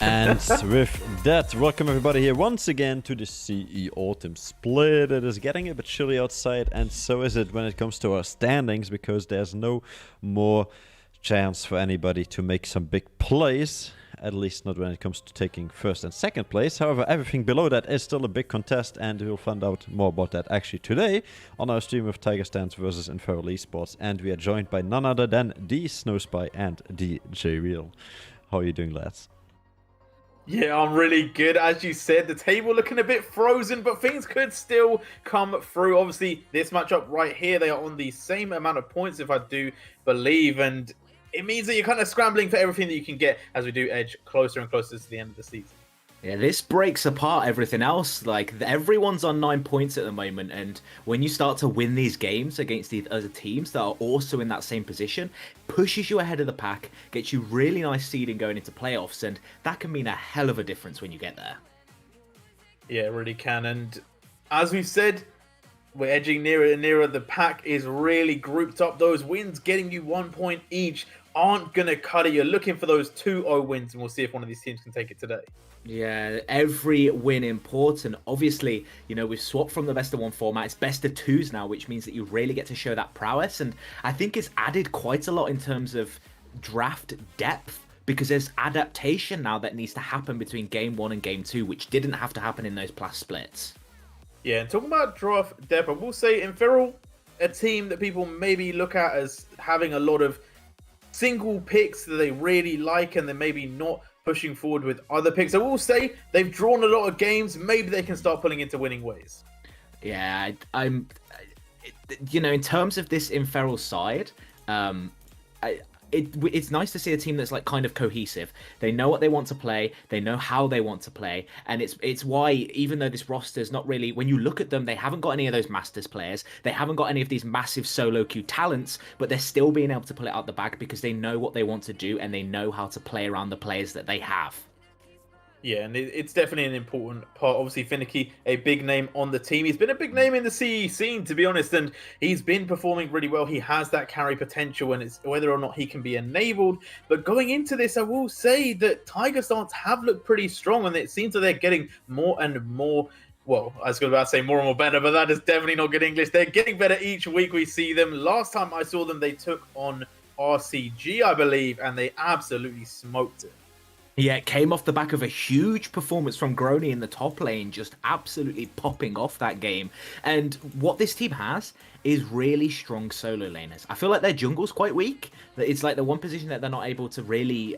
And with that, welcome everybody here once again to the CE Autumn Split. It is getting a bit chilly outside, and so is it when it comes to our standings, because there's no more chance for anybody to make some big plays, at least not when it comes to taking first and second place. However, everything below that is still a big contest, and we'll find out more about that actually today on our stream of Tiger Stance versus Inferral Esports. And we are joined by none other than the Snowspy and DJ Real. How are you doing, lads? Yeah, I'm really good. As you said, the table looking a bit frozen, but things could still come through. Obviously, this matchup right here, they are on the same amount of points, if I do believe, and it means that you're kind of scrambling for everything that you can get as we do edge closer and closer to the end of the season. Yeah, this breaks apart everything else. Like, everyone's on 9 points at the moment, and when you start to win these games against these other teams that are also in that same position, pushes you ahead of the pack, gets you really nice seeding going into playoffs, and that can mean a hell of a difference when you get there. Yeah, it really can. And as we've said, we're edging nearer and nearer. The pack is really grouped up. Those wins getting you 1 point each aren't going to cut it. You're looking for those 2-0 wins, and we'll see if one of these teams can take it today. Yeah, every win important. Obviously, you know, we've swapped from the best of one format. It's best of twos now, which means that you really get to show that prowess. And I think it's added quite a lot in terms of draft depth, because there's adaptation now that needs to happen between game one and game two, which didn't have to happen in those past splits. Yeah, and talking about draft depth, I will say Inferral, a team that people maybe look at as having a lot of single picks that they really like, and they're maybe not pushing forward with other picks. I will say they've drawn a lot of games. Maybe they can start pulling into winning ways. Yeah, you know, in terms of this Inferral side, it's nice to see a team that's like kind of cohesive. They know what they want to play, they know how they want to play, and it's why, even though this roster is not really, when you look at them, they haven't got any of those Masters players, they haven't got any of these massive solo queue talents, but they're still being able to pull it out the bag because they know what they want to do and they know how to play around the players that they have. Yeah, and it's definitely an important part. Obviously, Finicky, a big name on the team. He's been a big name in the CE scene, to be honest, and he's been performing really well. He has that carry potential, and it's whether or not he can be enabled. But going into this, I will say that Tiger Stance have looked pretty strong, and it seems that they're getting more and more. Well, I was going to say more and more better, but that is definitely not good English. They're getting better each week we see them. Last time I saw them, they took on RCG, I believe, and they absolutely smoked it. Yeah, it came off the back of a huge performance from Grony in the top lane, just absolutely popping off that game. And what this team has is really strong solo laners. I feel like their jungle's quite weak. It's like the one position that they're not able to really,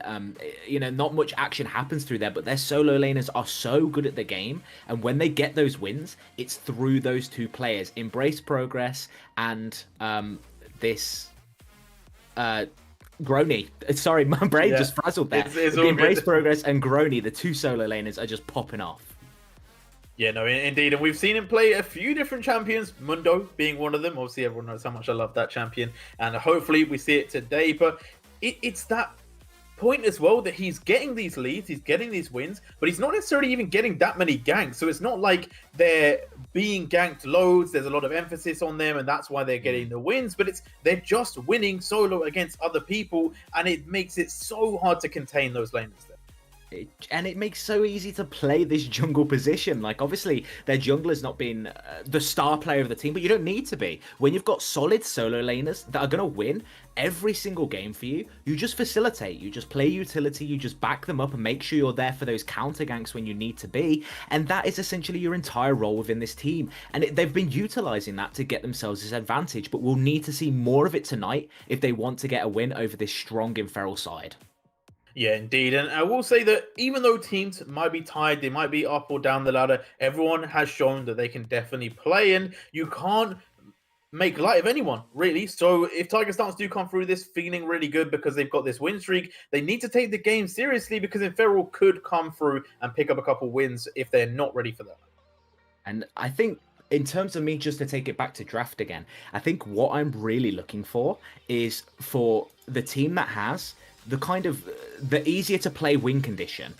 you know, not much action happens through there, but their solo laners are so good at the game. And when they get those wins, it's through those two players, Embrace Progress and this... Grony. Sorry, my brain just frazzled there. It's the Embrace Progress and Grony, the two solo laners, are just popping off. Yeah, no, indeed. And we've seen him play a few different champions, Mundo being one of them. Obviously, everyone knows how much I love that champion. And hopefully we see it today. But it's that point as well that he's getting these leads, he's getting these wins, but he's not necessarily even getting that many ganks. So it's not like they're being ganked loads. There's a lot of emphasis on them, and that's why they're getting the wins. But they're just winning solo against other people, and it makes it so hard to contain those laners there. And it makes so easy to play this jungle position. Like, obviously, their jungler's not been the star player of the team, but you don't need to be. When you've got solid solo laners that are going to win every single game for you, you just facilitate. You just play utility, you just back them up and make sure you're there for those counter ganks when you need to be. And that is essentially your entire role within this team. And they've been utilizing that to get themselves this advantage, but we'll need to see more of it tonight if they want to get a win over this strong Inferral side. Yeah, indeed. And I will say that even though teams might be tired, they might be up or down the ladder, everyone has shown that they can definitely play, and you can't make light of anyone, really. So if Tiger Stance do come through this feeling really good because they've got this win streak, they need to take the game seriously, because Inferral could come through and pick up a couple wins if they're not ready for that. And I think, in terms of me, just to take it back to draft again, I think what I'm really looking for is for the team that has the kind of the easier to play win condition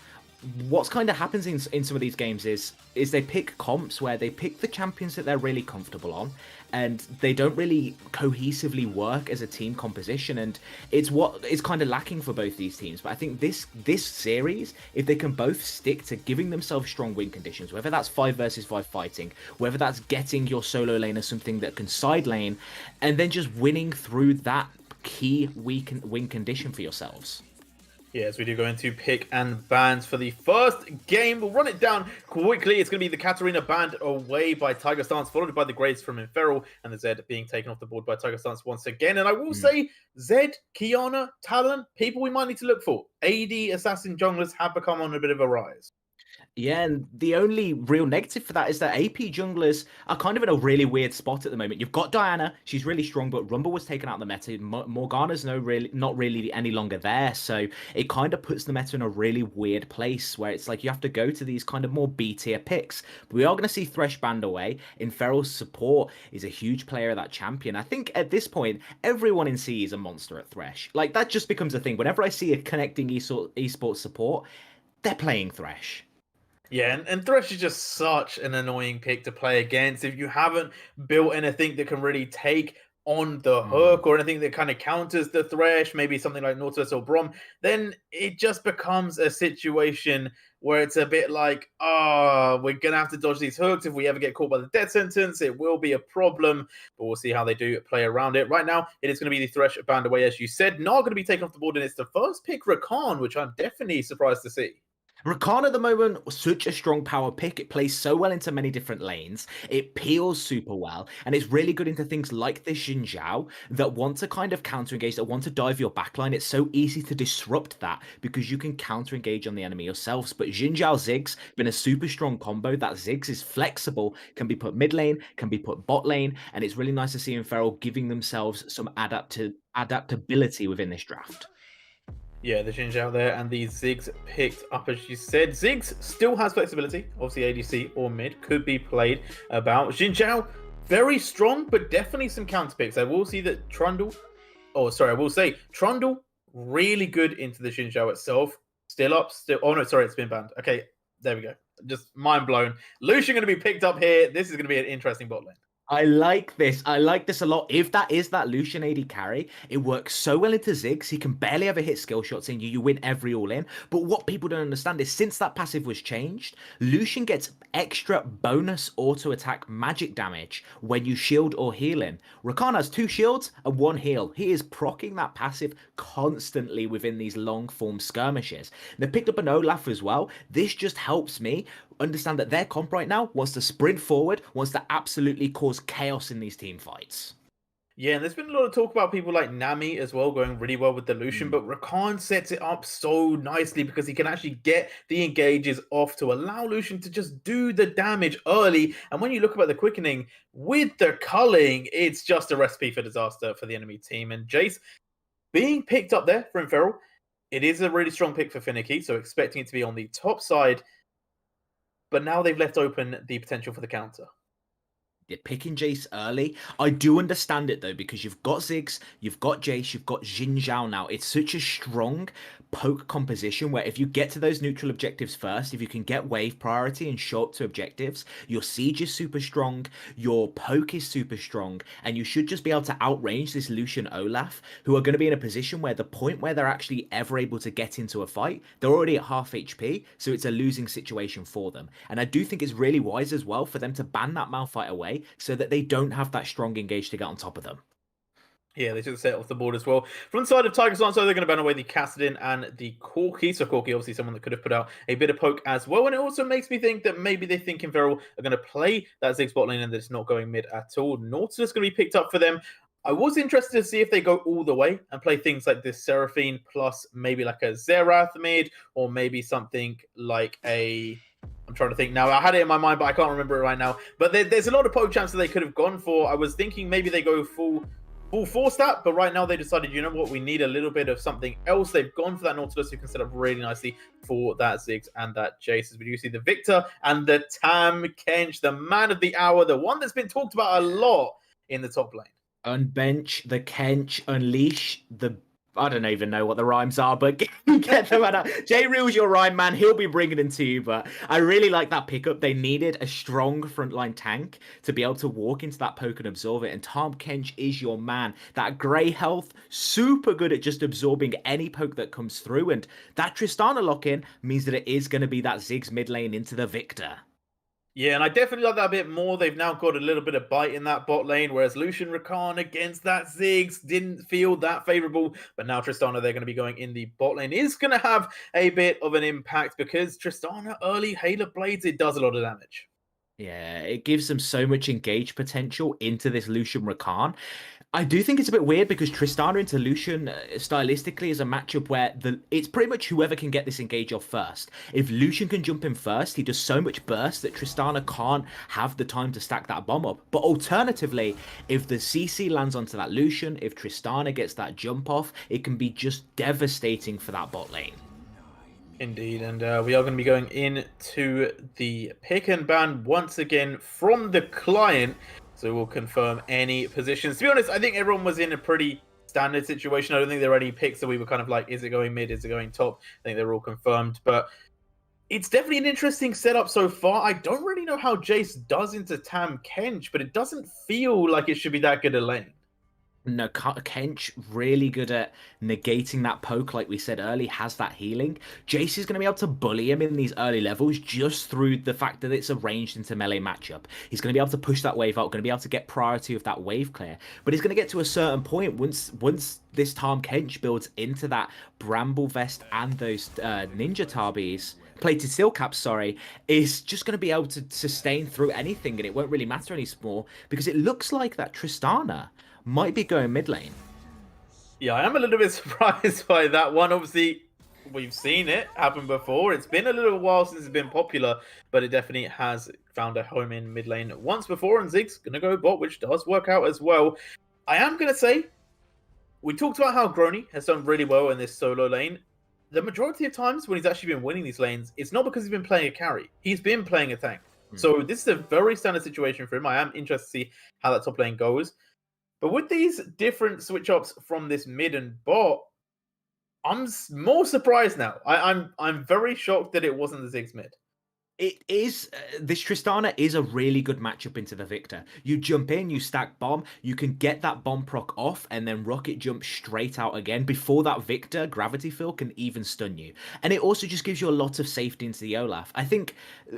what's kind of happens in some of these games is they pick comps where they pick the champions that they're really comfortable on, and they don't really cohesively work as a team composition, and it's what is kind of lacking for both these teams. But I think this series, if they can both stick to giving themselves strong win conditions, whether that's 5 versus 5 fighting, whether that's getting your solo laner something that can side lane, and then just winning through that key win condition for yourselves. Yes, we do go into pick and bans for the first game. We'll run it down quickly. It's going to be the Katarina banned away by Tiger Stance, followed by the Graves from Inferal, and the Zed being taken off the board by Tiger Stance once again. And I will say, Zed, Kiana, Talon, people we might need to look for. AD Assassin junglers have become on a bit of a rise. Yeah, and the only real negative for that is that AP junglers are kind of in a really weird spot at the moment. You've got Diana, she's really strong, but Rumble was taken out of the meta. Morgana's not really any longer there, so it kind of puts the meta in a really weird place where it's like you have to go to these kind of more B tier picks. But we are going to see Thresh banned away. Inferal's support is a huge player of that champion. I think at this point, everyone in CE is a monster at Thresh. Like, that just becomes a thing. Whenever I see a connecting esports support, they're playing Thresh. Yeah, and Thresh is just such an annoying pick to play against. If you haven't built anything that can really take on the hook or anything that kind of counters the Thresh, maybe something like Nautilus or Braum, then it just becomes a situation where it's a bit like, we're going to have to dodge these hooks. If we ever get caught by the death sentence, it will be a problem, but we'll see how they do play around it. Right now, it is going to be the Thresh banned away, as you said, not going to be taken off the board, and it's the first pick Rakan, which I'm definitely surprised to see. Rakan at the moment was such a strong power pick. It plays so well into many different lanes. It peels super well, and it's really good into things like the Xin Zhao that want to kind of counter engage, that want to dive your backline. It's so easy to disrupt that because you can counter engage on the enemy yourselves. But Xin Zhao Ziggs been a super strong combo. That Ziggs is flexible, can be put mid lane, can be put bot lane, and it's really nice to see Inferal giving themselves some adaptability within this draft. Yeah, the Xin Zhao there and the Ziggs picked up, as you said. Ziggs still has flexibility. Obviously, ADC or mid could be played about. Xin Zhao, very strong, but definitely some counter picks. I will see that Trundle, Trundle, really good into the Xin Zhao itself. Oh no, sorry, it's been banned. Okay, there we go. Just mind blown. Lucian going to be picked up here. This is going to be an interesting bot lane. I like this. I like this a lot. If that is that Lucian AD carry, it works so well into Ziggs. He can barely ever hit skill shots in you. You win every all-in. But what people don't understand is since that passive was changed, Lucian gets extra bonus auto-attack magic damage when you shield or heal in. Rakan has 2 shields and 1 heal. He is proccing that passive constantly within these long-form skirmishes. They picked up an Olaf as well. This just helps me understand that their comp right now wants to sprint forward, wants to absolutely cause chaos in these team fights. Yeah, and there's been a lot of talk about people like Nami as well going really well with the Lucian, but Rakan sets it up so nicely because he can actually get the engages off to allow Lucian to just do the damage early. And when you look about the quickening with the culling, it's just a recipe for disaster for the enemy team. And Jace being picked up there for Inferal, it is a really strong pick for Finicky, so expecting it to be on the top side. But now they've left open the potential for the counter. You're picking Jace early. I do understand it though, because you've got Ziggs, you've got Jace, you've got Xin Zhao now. It's such a strong poke composition where if you get to those neutral objectives first, if you can get wave priority and show up to objectives, your siege is super strong, your poke is super strong, and you should just be able to outrange this Lucian Olaf, who are going to be in a position where the point where they're actually ever able to get into a fight, they're already at half HP, so it's a losing situation for them. And I do think it's really wise as well for them to ban that Malphite away so that they don't have that strong engage to get on top of them. Yeah, they took the set off the board as well. From the side of Tiger Stance, so they're going to ban away the Kassadin and the Corki. So Corki, obviously someone that could have put out a bit of poke as well. And it also makes me think that maybe they think Inferal are going to play that Ziggs bot lane and that it's not going mid at all. Nautilus going to be picked up for them. I was interested to see if they go all the way and play things like this Seraphine plus maybe like a Xerath mid, or maybe something like a... I'm trying to think now. I had it in my mind, but I can't remember it right now. But there's a lot of poke champs that they could have gone for. I was thinking maybe they go full 4-stat, but right now they decided, you know what, we need a little bit of something else. They've gone for that Nautilus, who can set up really nicely for that Ziggs and that Jace. As we do see the Victor and the Tahm Kench, the man of the hour, the one that's been talked about a lot in the top lane. Unbench the Kench, unleash the I don't even know what the rhymes are, but get them out. J Real's your rhyme man. He'll be bringing them to you. But I really like that pickup. They needed a strong frontline tank to be able to walk into that poke and absorb it. And Tahm Kench is your man. That grey health, super good at just absorbing any poke that comes through. And that Tristana lock-in means that it is going to be that Ziggs mid lane into the Victor. Yeah, and I definitely like that a bit more. They've now got a little bit of bite in that bot lane, whereas Lucian Rakan against that Ziggs didn't feel that favorable. But now Tristana, they're going to be going in the bot lane, is going to have a bit of an impact because Tristana early Halo Blades, it does a lot of damage. Yeah, it gives them so much engage potential into this Lucian Rakan. I do think it's a bit weird because Tristana into Lucian stylistically is a matchup where it's pretty much whoever can get this engage off first. If Lucian can jump in first, he does so much burst that Tristana can't have the time to stack that bomb up. But alternatively, if the CC lands onto that Lucian, if Tristana gets that jump off, it can be just devastating for that bot lane. Indeed, and we are going to be going into the pick and ban once again from the client. So we'll confirm any positions. To be honest, I think everyone was in a pretty standard situation. I don't think there were any picks that we were kind of like, is it going mid? Is it going top? I think they're all confirmed. But it's definitely an interesting setup so far. I don't really know how Jace does into Tahm Kench, but it doesn't feel like it should be that good a lane. No, Kench really good at negating that poke, like we said earlier, has that healing. Jace is going to be able to bully him in these early levels just through the fact that it's a ranged into melee matchup. He's going to be able to push that wave out, going to be able to get priority of that wave clear. But he's going to get to a certain point once this Tahm Kench builds into that Bramble Vest and those Ninja Tabis, plated steel caps, sorry, is just going to be able to sustain through anything, and it won't really matter anymore because it looks like that Tristana might be going mid lane. Yeah, I am a little bit surprised by that one. Obviously, we've seen it happen before. It's been a little while since it's been popular, but it definitely has found a home in mid lane once before, and Ziggs going to go bot, which does work out as well. I am going to say, we talked about how Grony has done really well in this solo lane. The majority of times when he's actually been winning these lanes, it's not because he's been playing a carry. He's been playing a tank. So this is a very standard situation for him. I am interested to see how that top lane goes. But with these different switch-ups from this mid and bot, I'm more surprised now. I'm very shocked that it wasn't the Ziggs mid. It is, this Tristana is a really good matchup into the Victor. You jump in, you stack bomb, you can get that bomb proc off, and then rocket jump straight out again before that Victor gravity field can even stun you. And it also just gives you a lot of safety into the Olaf. I think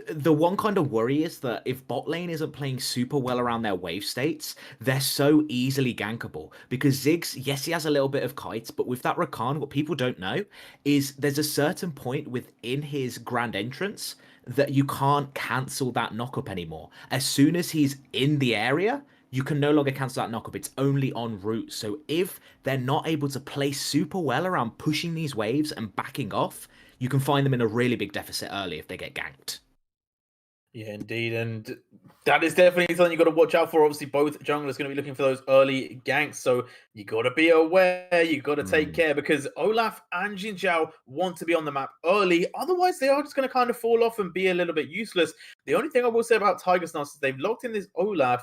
the one kind of worry is that if bot lane isn't playing super well around their wave states, they're so easily gankable. Because Ziggs, yes, he has a little bit of kites, but with that Rakan, what people don't know is there's a certain point within his grand entrance that you can't cancel that knockup anymore. As soon as he's in the area, you can no longer cancel that knockup. It's only en route. So if they're not able to play super well around pushing these waves and backing off, you can find them in a really big deficit early if they get ganked. Yeah, indeed. And that is definitely something you got to watch out for. Obviously, both junglers going to be looking for those early ganks. So you got to be aware. You got to take care because Olaf and Xin Zhao want to be on the map early. Otherwise, they are just going to kind of fall off and be a little bit useless. The only thing I will say about Tiger Snars is they've locked in this Olaf,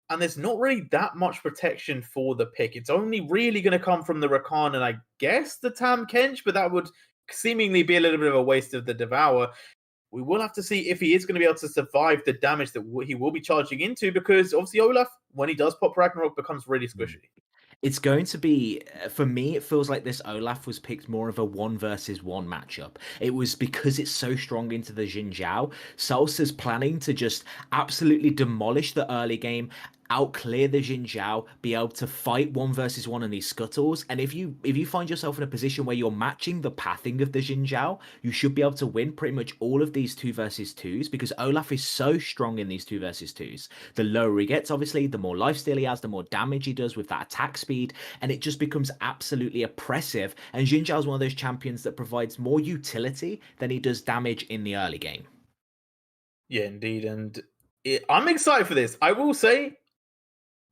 and there's not really that much protection for the pick. It's only really going to come from the Rakan and I guess the Tahm Kench, but that would seemingly be a little bit of a waste of the Devour. We will have to see if he is going to be able to survive the damage that he will be charging into, because obviously Olaf, when he does pop Ragnarok, becomes really squishy. It's going to be, for me, it feels like this Olaf was picked more of a 1-versus-1 matchup. It was because it's so strong into the Xin Zhao. Salsa's planning to just absolutely demolish the early game, outclear the Xin Zhao, be able to fight 1-versus-1 in these scuttles. And if you find yourself in a position where you're matching the pathing of the Xin Zhao, you should be able to win pretty much all of these 2-versus-2s because Olaf is so strong in these 2-versus-2s. The lower he gets, obviously, the more lifesteal he has, the more damage he does with that attack speed, and it just becomes absolutely oppressive. And Xin Zhao is one of those champions that provides more utility than he does damage in the early game. Yeah, indeed. And I'm excited for this. I will say,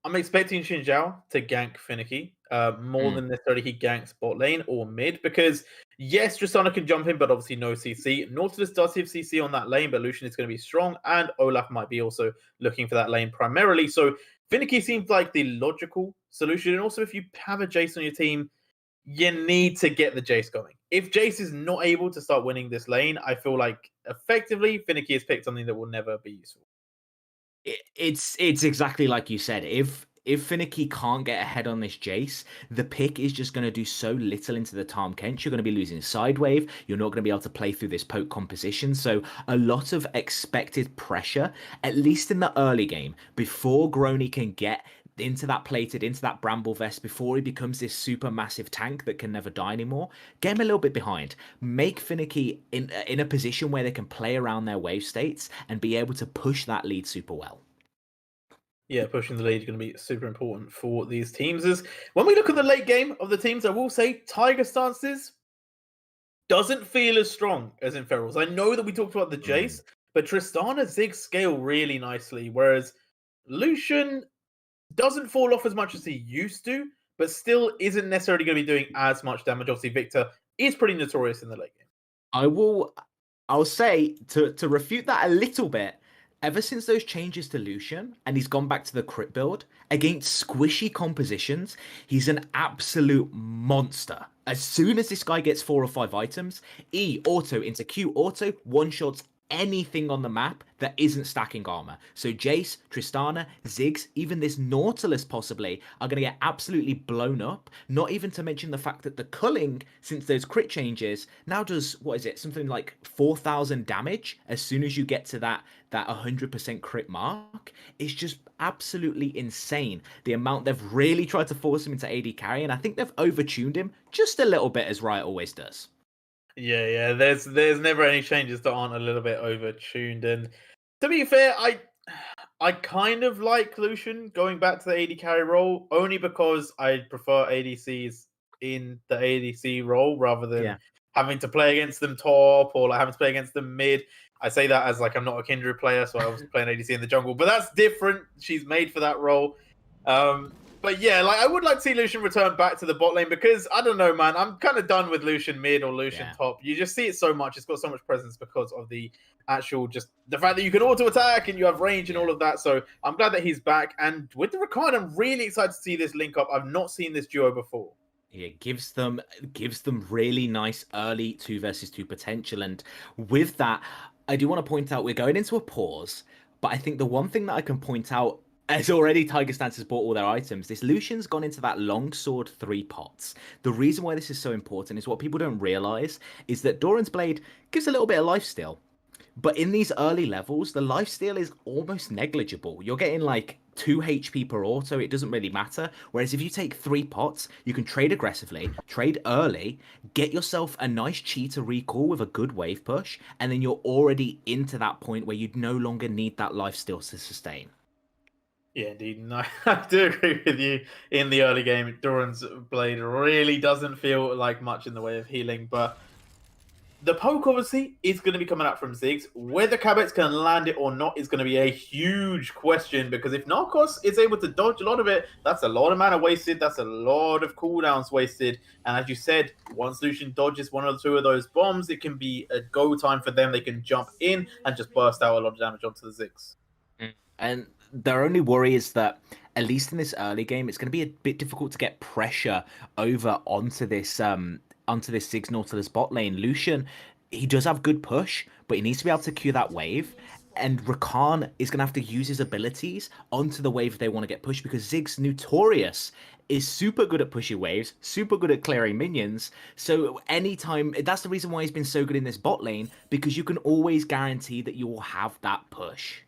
I'm expecting Xin Zhao to gank Finicky more than necessarily he ganks bot lane or mid, because yes, Tristana can jump in, but obviously no CC. Nautilus does have CC on that lane, but Lucian is going to be strong, and Olaf might be also looking for that lane primarily. So Finicky seems like the logical solution. And also, if you have a Jace on your team, you need to get the Jace going. If Jace is not able to start winning this lane, I feel like effectively Finicky has picked something that will never be useful. It's exactly like you said. If Finicky can't get ahead on this Jace, the pick is just going to do so little into the Tahm Kench. You're going to be losing side wave. You're not going to be able to play through this poke composition. So a lot of expected pressure, at least in the early game, before Grony can get into that plated, into that bramble vest, before he becomes this super massive tank that can never die anymore. Get him a little bit behind. Make Finicky in a position where they can play around their wave states and be able to push that lead super well. Yeah, pushing the lead is going to be super important for these teams. As when we look at the late game of the teams, I will say Tiger stances doesn't feel as strong as in Ferals. I know that we talked about the Jace, but Tristana Ziggs scale really nicely, whereas Lucian doesn't fall off as much as he used to, but still isn't necessarily going to be doing as much damage. Obviously, Victor is pretty notorious in the late game. I'll say to refute that a little bit. Ever since those changes to Lucian, and he's gone back to the crit build, against squishy compositions, he's an absolute monster. As soon as this guy gets 4 or 5 items, E auto into Q auto, one-shots anything on the map that isn't stacking armor. So Jace, Tristana, Ziggs, even this Nautilus possibly are going to get absolutely blown up. Not even to mention the fact that the culling, since those crit changes, now does, what is it, something like 4,000 damage as soon as you get to that 100% crit mark. It's just absolutely insane the amount they've really tried to force him into AD carry, and I think they've overtuned him just a little bit, as Riot always does. Yeah. There's never any changes that aren't a little bit overtuned. And to be fair, I kind of like Lucian going back to the AD carry role only because I prefer ADCs in the ADC role rather than having to play against them top or like having to play against them mid. I say that as like I'm not a Kindred player, so I was playing ADC in the jungle, but that's different. She's made for that role. But yeah, like I would like to see Lucian return back to the bot lane because I don't know, man. I'm kind of done with Lucian mid or Lucian top. You just see it so much. It's got so much presence because of the actual just the fact that you can auto attack and you have range and all of that. So I'm glad that he's back. And with the Rakan, I'm really excited to see this link up. I've not seen this duo before. It gives them really nice early 2 versus 2 potential. And with that, I do want to point out we're going into a pause, but I think the one thing that I can point out as already Tiger Stance has bought all their items, this Lucian's gone into that longsword 3 pots. The reason why this is so important is what people don't realize is that Doran's Blade gives a little bit of lifesteal. But in these early levels, the lifesteal is almost negligible. You're getting like 2 HP per auto, it doesn't really matter. Whereas if you take 3 pots, you can trade aggressively, trade early, get yourself a nice cheetah recall with a good wave push, and then you're already into that point where you no longer need that lifesteal to sustain. Yeah, indeed. No, I do agree with you. In the early game, Doran's Blade really doesn't feel like much in the way of healing, but the poke obviously is going to be coming out from Ziggs. Whether Cabex can land it or not is going to be a huge question because if Narcos is able to dodge a lot of it, that's a lot of mana wasted. That's a lot of cooldowns wasted. And as you said, once Lucian dodges 1 or 2 of those bombs, it can be a go time for them. They can jump in and just burst out a lot of damage onto the Ziggs. And their only worry is that, at least in this early game, it's going to be a bit difficult to get pressure over onto this Ziggs Nautilus bot lane. Lucian, he does have good push, but he needs to be able to Q that wave. And Rakan is going to have to use his abilities onto the wave if they want to get pushed, because Ziggs Notorious is super good at pushing waves, super good at clearing minions. So anytime, that's the reason why he's been so good in this bot lane, because you can always guarantee that you will have that push.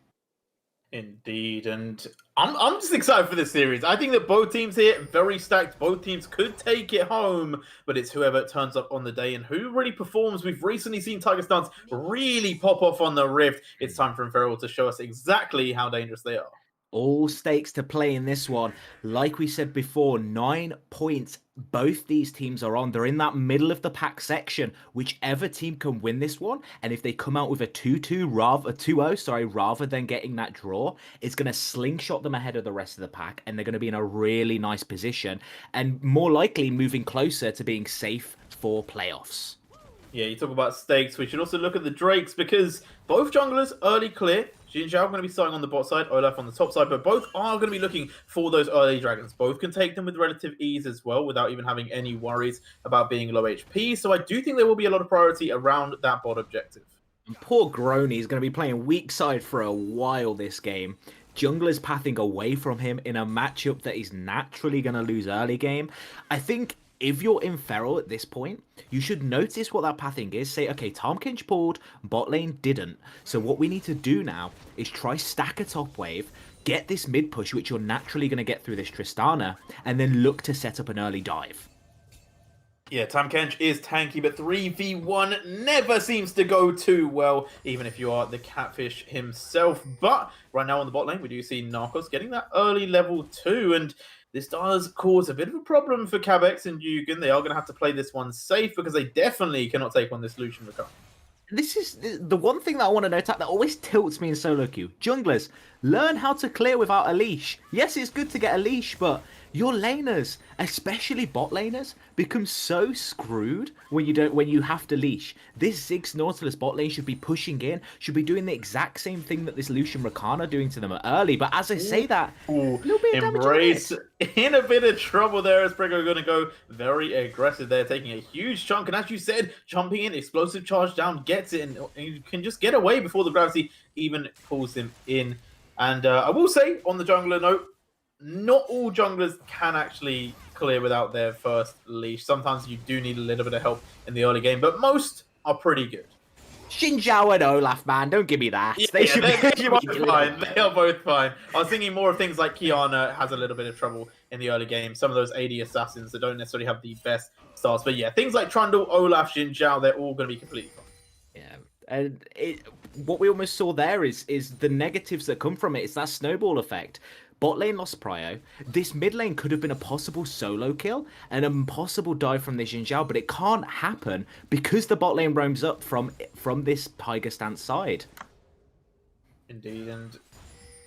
Indeed, and I'm just excited for this series. I think that both teams here very stacked. Both teams could take it home, but it's whoever turns up on the day and who really performs. We've recently seen Tiger Stance really pop off on the Rift. It's time for Feral to show us exactly how dangerous they are. All stakes to play in this one. Like we said before, 9 points both these teams are on. They're in that middle of the pack section. Whichever team can win this one, and if they come out with a 2-2 rather than getting that draw, it's going to slingshot them ahead of the rest of the pack, and they're going to be in a really nice position, and more likely moving closer to being safe for playoffs. Yeah, you talk about stakes. We should also look at the Drakes because both junglers early clear. Xin Zhao going to be starting on the bot side, Olaf on the top side, but both are going to be looking for those early dragons. Both can take them with relative ease as well without even having any worries about being low HP. So I do think there will be a lot of priority around that bot objective. And poor Grony is going to be playing weak side for a while this game. Jungler's pathing away from him in a matchup that he's naturally going to lose early game. I think if you're in Feral at this point, you should notice what that pathing is. Say, okay, Tahm Kench pulled, bot lane didn't. So what we need to do now is try stack a top wave, get this mid push, which you're naturally going to get through this Tristana, and then look to set up an early dive. Yeah, Tahm Kench is tanky, but 3v1 never seems to go too well, even if you are the catfish himself. But right now on the bot lane, we do see Narcos getting that early level 2, and this does cause a bit of a problem for Cabex and Yugen. They are going to have to play this one safe because they definitely cannot take on this Lucian Rakan. This is the one thing that I want to note that always tilts me in solo queue. Junglers, learn how to clear without a leash. Yes, it's good to get a leash, but your laners, especially bot laners, become so screwed when you have to leash. This Ziggs Nautilus bot lane should be pushing in, should be doing the exact same thing that this Lucian Rakan are doing to them early. But as I say that, a little bit of Embrace in a bit of trouble there as Prego going to go very aggressive there, taking a huge chunk. And as you said, jumping in, explosive charge down, gets it, and you can just get away before the gravity even pulls him in. And I will say, on the jungler note, not all junglers can actually clear without their first leash. Sometimes you do need a little bit of help in the early game, but most are pretty good. Xin Zhao and Olaf, man, don't give me that. Yeah, They're both fine. They are both fine. I was thinking more of things like Kiana has a little bit of trouble in the early game. Some of those AD assassins that don't necessarily have the best starts. But yeah, things like Trundle, Olaf, Xin Zhao, they're all going to be completely fine. Yeah, and what we almost saw there is the negatives that come from it. It's that snowball effect. Bot lane lost prio. This mid lane could have been a possible solo kill, an impossible dive from the Xin Zhao, but it can't happen because the bot lane roams up from this Tiger stance side. Indeed, and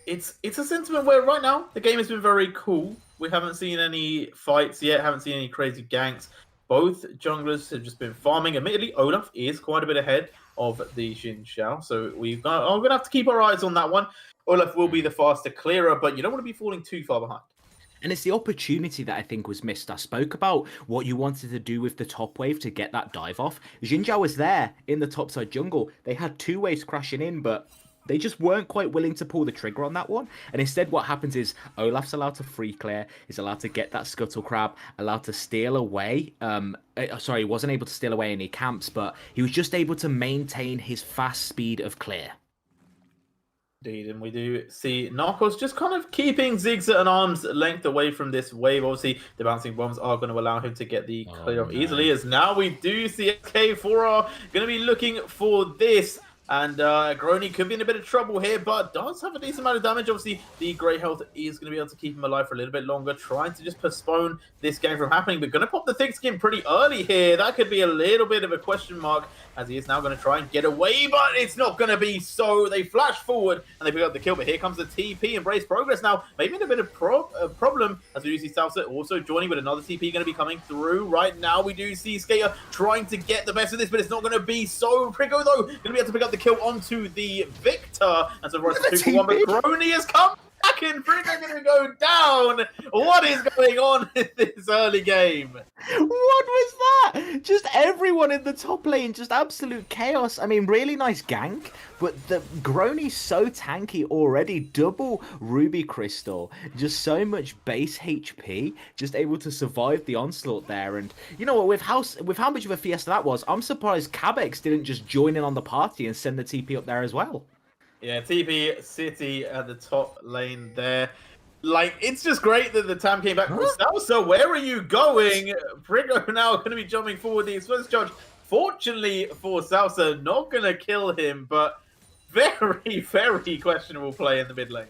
it's a sentiment where right now the game has been very cool. We haven't seen any fights yet, haven't seen any crazy ganks. Both junglers have just been farming. Admittedly, Olaf is quite a bit ahead of the Xin Zhao, so we're going to have to keep our eyes on that one. Olaf will be the faster clearer, but you don't want to be falling too far behind. And it's the opportunity that I think was missed. I spoke about what you wanted to do with the top wave to get that dive off. Xin Zhao was there in the topside jungle. They had two waves crashing in, but they just weren't quite willing to pull the trigger on that one. And instead what happens is Olaf's allowed to free clear, is allowed to get that scuttle crab, allowed to steal away. Sorry, he wasn't able to steal away any camps, but he was just able to maintain his fast speed of clear. Indeed, and we do see Narcos just kind of keeping Ziggs at an arm's length away from this wave. Obviously, the bouncing bombs are going to allow him to get the clear off easily, as now we do see SK4R going to be looking for this. And Grony could be in a bit of trouble here, but does have a decent amount of damage. Obviously, the great health is going to be able to keep him alive for a little bit longer, trying to just postpone this game from happening. But going to pop the thick skin pretty early here. That could be a little bit of a question mark, as he is now going to try and get away, but it's not going to be so. They flash forward, and they pick up the kill, but here comes the TP. Embrace progress now. Maybe in a bit of problem, as we do see Salsa also joining, with another TP going to be coming through. Right now, we do see Skater trying to get the best of this, but it's not going to be so. Prigo, though, going to be able to pick up the kill onto the Victor, and so it's 2-1, but Grony has come back in. Frigo going to go down. What is going on in this early game? What was that? Just everyone in the top lane, just absolute chaos. I mean, really nice gank, but the Grony's so tanky already. Double Ruby Crystal, just so much base HP, just able to survive the onslaught there. And you know what, with how much of a fiesta that was, I'm surprised Cabex didn't just join in on the party and send the TP up there as well. Yeah, TP City at the top lane there. Like, it's just great that the Tam came back. Salsa, where are you going? Prigo now going to be jumping forward. The explosive charge, fortunately for Salsa, not going to kill him, but very, very questionable play in the mid lane.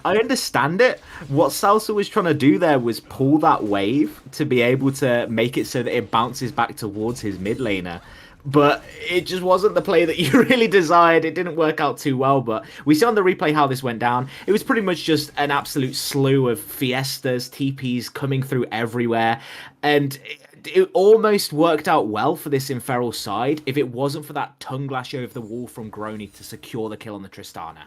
I understand it. What Salsa was trying to do there was pull that wave to be able to make it so that it bounces back towards his mid laner. But it just wasn't the play that you really desired. It didn't work out too well, but we saw on the replay how this went down. It was pretty much just an absolute slew of fiestas, TPs coming through everywhere. And it almost worked out well for this Inferal side if it wasn't for that tongue lash over the wall from Grony to secure the kill on the Tristana.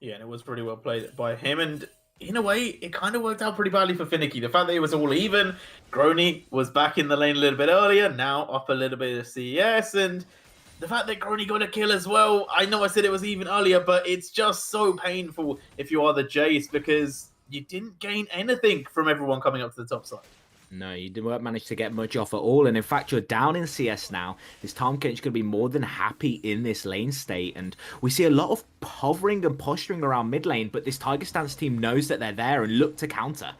Yeah, and it was pretty well played by him. And in a way, it kind of worked out pretty badly for Finicky. The fact that it was all even, Grony was back in the lane a little bit earlier, now up a little bit of CS, and the fact that Grony got a kill as well, I know I said it was even earlier, but it's just so painful if you are the Jace, because you didn't gain anything from everyone coming up to the top side. No, you didn't manage to get much off at all. And in fact, you're down in CS now. This Tahm Kench going to be more than happy in this lane state. And we see a lot of hovering and posturing around mid lane, but this Tiger Stance team knows that they're there and look to counter.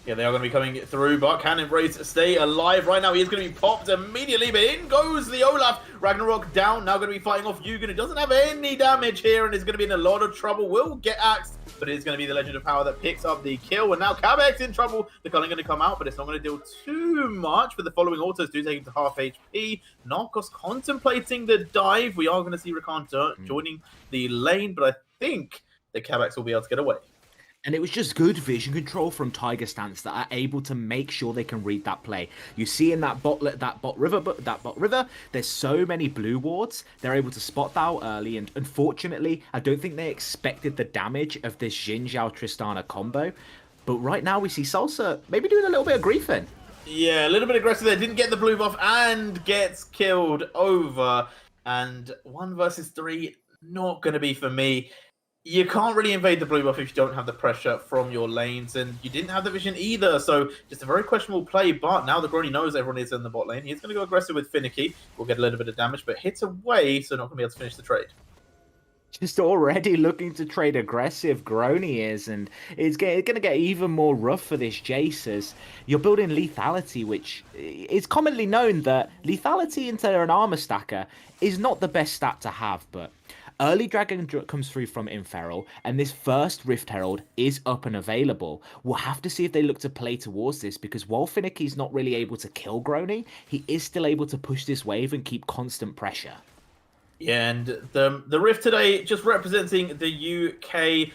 Yeah, they are going to be coming through, but can Embrace stay alive right now? He is going to be popped immediately, but in goes the Olaf. Ragnarok down, now going to be fighting off Yugen, who doesn't have any damage here and is going to be in a lot of trouble. Will get axed, but it is going to be the Legend of Power that picks up the kill. And now Cabex in trouble. The culling going to come out, but it's not going to deal too much. But the following autos do take him to half HP. Narcos contemplating the dive. We are going to see Rakan joining the lane, but I think the Cabex will be able to get away. And it was just good vision control from Tiger Stance that are able to make sure they can read that play. You see in that bot river, there's so many blue wards. They're able to spot that out early, and unfortunately, I don't think they expected the damage of this Xin Zhao Tristana combo. But right now, we see Salsa maybe doing a little bit of griefing. Yeah, a little bit aggressive there. Didn't get the blue buff and gets killed over. And 1 versus 3, not going to be for me. You can't really invade the blue buff if you don't have the pressure from your lanes, and you didn't have the vision either, so just a very questionable play. But now that Grony knows everyone is in the bot lane, he's going to go aggressive with Finicky. We'll get a little bit of damage, but hits away, so not going to be able to finish the trade. Just already looking to trade aggressive, Grony is, and it's going to get even more rough for this Jace as you're building lethality, which is commonly known that lethality into an armor stacker is not the best stat to have, but early Dragon comes through from Inferal, and this first Rift Herald is up and available. We'll have to see if they look to play towards this, because while Finicky's not really able to kill Grony, he is still able to push this wave and keep constant pressure. Yeah, and the Rift today just representing the UK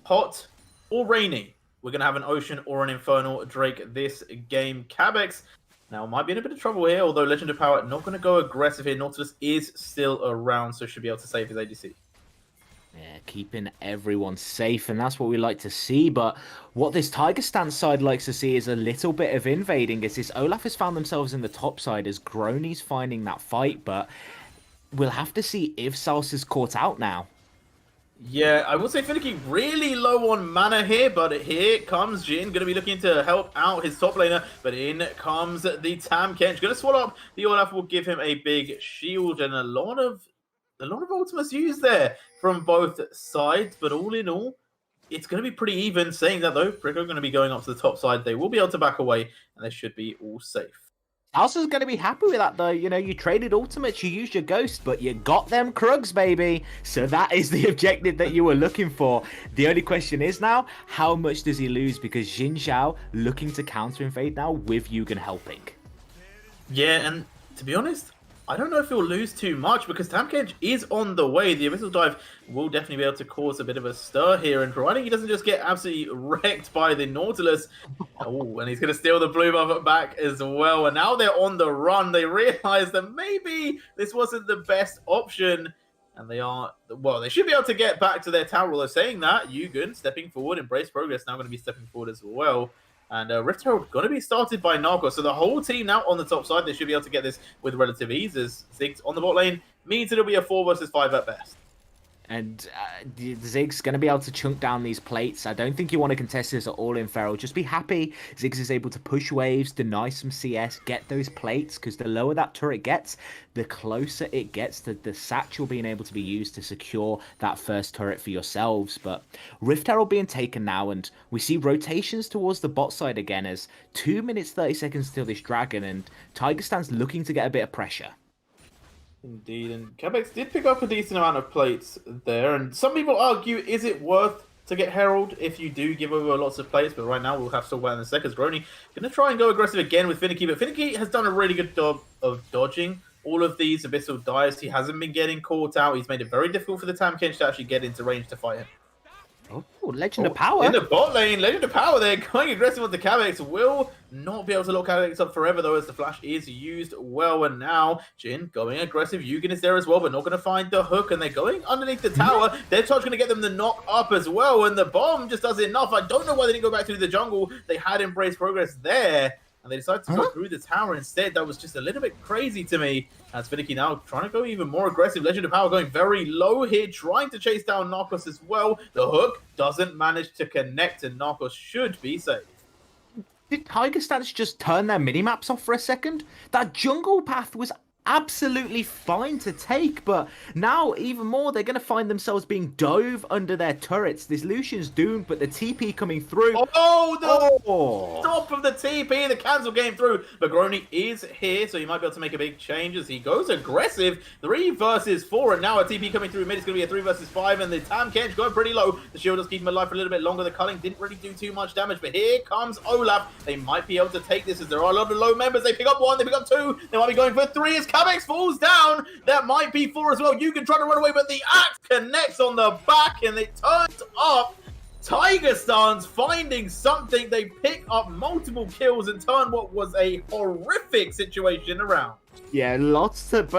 hot or rainy. We're going to have an Ocean or an Infernal Drake this game. Cabex now might be in a bit of trouble here, although Legend of Power not going to go aggressive here. Nautilus is still around, so should be able to save his ADC. Yeah, keeping everyone safe, and that's what we like to see. But what this Tiger Stance side likes to see is a little bit of invading, as this Olaf has found themselves in the top side as Grony's finding that fight, but we'll have to see if Salsa's caught out now. Yeah, I would say Finicky really low on mana here, but here comes Jhin, going to be looking to help out his top laner, but in comes the Tahm Kench, going to swallow up the Olaf, will give him a big shield, and a lot of ultimates used there from both sides, but all in all, it's going to be pretty even. Saying that though, Brick are going to be going up to the top side, they will be able to back away, and they should be all safe. Salsa's going to be happy with that, though. You know, you traded ultimates, you used your ghost, but you got them Krugs, baby. So that is the objective that you were looking for. The only question is now, how much does he lose? Because Xin Zhao looking to counter invade now with Yugen helping. Yeah, and to be honest, I don't know if he'll lose too much, because Tahm Kench is on the way. The Abyssal Dive will definitely be able to cause a bit of a stir here, and providing he doesn't just get absolutely wrecked by the Nautilus. Oh, and he's going to steal the blue buff back as well. And now they're on the run. They realize that maybe this wasn't the best option, and they are, well, they should be able to get back to their tower. Although saying that, Yugen stepping forward, Embrace Progress now going to be stepping forward as well. And Rift Herald going to be started by Narcos. So the whole team now on the top side. They should be able to get this with relative ease, as Ziggs on the bot lane means it'll be a 4 versus 5 at best. And Ziggs going to be able to chunk down these plates. I don't think you want to contest this at all in Feral. Just be happy Ziggs is able to push waves, deny some CS, get those plates, because the lower that turret gets, the closer it gets to the satchel being able to be used to secure that first turret for yourselves. But Rift Herald being taken now, and we see rotations towards the bot side again as 2 minutes 30 seconds till this dragon, and Tiger Stance looking to get a bit of pressure. Indeed, and Cabex did pick up a decent amount of plates there, and some people argue, is it worth to get Herald if you do give over lots of plates? But right now we'll have to talk about in a second. Grony going to try and go aggressive again with Finicky, but Finicky has done a really good job of dodging all of these Abyssal Dives. He hasn't been getting caught out. He's made it very difficult for the Tahm Kench to actually get into range to fight him. Oh, Legend of Power. In the bot lane, Legend of Power, they're going aggressive with the Calyx. Will not be able to lock Calyx up forever, though, as the flash is used well. And now, Jhin going aggressive. Yugen is there as well, but not going to find the hook. And they're going underneath the tower. Their touch going to get them the knock up as well. And the bomb just does enough. I don't know why they didn't go back through the jungle. They had embraced progress there. And they decided to go through the tower instead. That was just a little bit crazy to me. As Finicky now trying to go even more aggressive. Legend of Power going very low here, trying to chase down Narcos as well. The hook doesn't manage to connect, and Narcos should be safe. Did Tiger Stance just turn their mini-maps off for a second? That jungle path was absolutely fine to take, but now even more they're going to find themselves being dove under their turrets. This Lucian's doomed, but the TP coming through. Oh, top of the TP, the cancel game through. But Grony is here, so he might be able to make a big change as he goes aggressive. 3 versus 4, and now a TP coming through mid. It's going to be a 3 versus 5, and the Tam Kench going pretty low. The shield does keep him alive for a little bit longer. The culling didn't really do too much damage, but here comes Olaf. They might be able to take this as there are a lot of low members. They pick up 1, they pick up 2. They might be going for 3 as Calyx falls down. That might be 4 as well. You can try to run away, but the axe connects on the back, and it turns up. Tiger Stance finding something. They pick up multiple kills and turn what was a horrific situation around. Yeah, lots of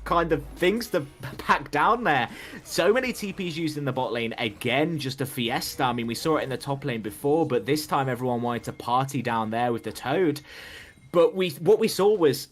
kind of things to pack down there. So many TPs used in the bot lane. Again, just a fiesta. I mean, we saw it in the top lane before, but this time everyone wanted to party down there with the Toad. But what we saw was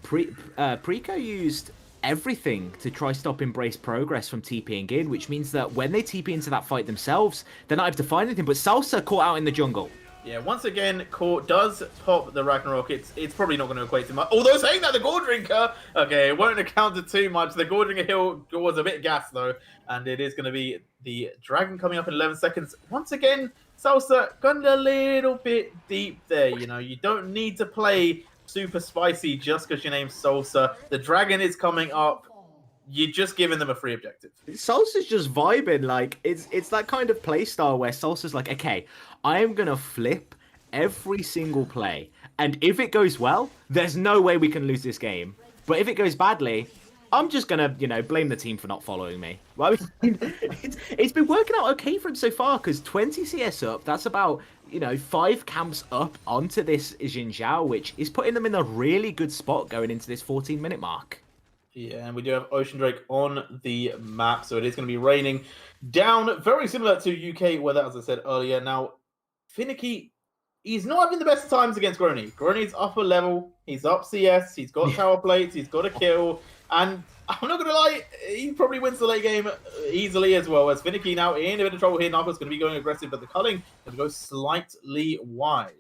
Preco used everything to try stop Embrace Progress from TPing in, which means that when they TP into that fight themselves, they're not able to find anything. But Salsa caught out in the jungle. Yeah, once again, Court does pop the Ragnarok. It's probably not going to equate to much. Although saying that, the Gore Drinker, okay, it won't account to too much. The Gore Drinker heal was a bit gassed, though, and it is going to be the Dragon coming up in 11 seconds. Once again, Salsa gone a little bit deep there. You know, you don't need to play super spicy just because your name's Salsa. The Dragon is coming up. You're just giving them a free objective. Salsa's just vibing. Like, it's that kind of play style where Salsa's like, okay, I am going to flip every single play. And if it goes well, there's no way we can lose this game. But if it goes badly, I'm just going to, you know, blame the team for not following me. Well, I mean, it's been working out okay for him so far because 20 CS up, that's about, you know, 5 camps up onto this Xin Zhao, which is putting them in a really good spot going into this 14-minute mark. Yeah, and we do have Ocean Drake on the map, so it is going to be raining down, very similar to UK weather, as I said earlier. Now, Finicky, he's not having the best of times against Grony. Grony's upper level, he's up CS, he's got tower plates, he's got a kill, and I'm not going to lie, he probably wins the late game easily as well, as Finicky now in a bit of trouble here. Narco's going to be going aggressive, but the culling going to go slightly wide.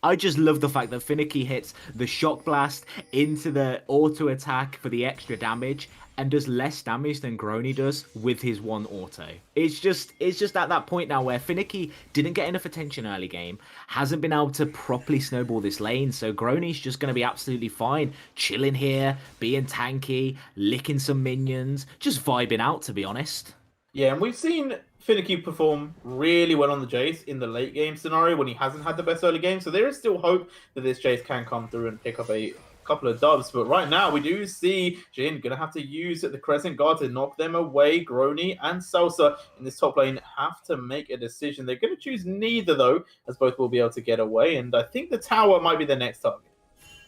I just love the fact that Finicky hits the Shock Blast into the auto attack for the extra damage and does less damage than Grony does with his one auto. It's just at that point now where Finicky didn't get enough attention early game, hasn't been able to properly snowball this lane, so Grony's just going to be absolutely fine, chilling here, being tanky, licking some minions, just vibing out, to be honest. Yeah, and we've seen Finicky perform really well on the Jace in the late game scenario when he hasn't had the best early game. So there is still hope that this Jace can come through and pick up a couple of dubs. But right now we do see Jhin going to have to use the Crescent Guard to knock them away. Grony and Salsa in this top lane have to make a decision. They're going to choose neither, though, as both will be able to get away. And I think the tower might be the next target.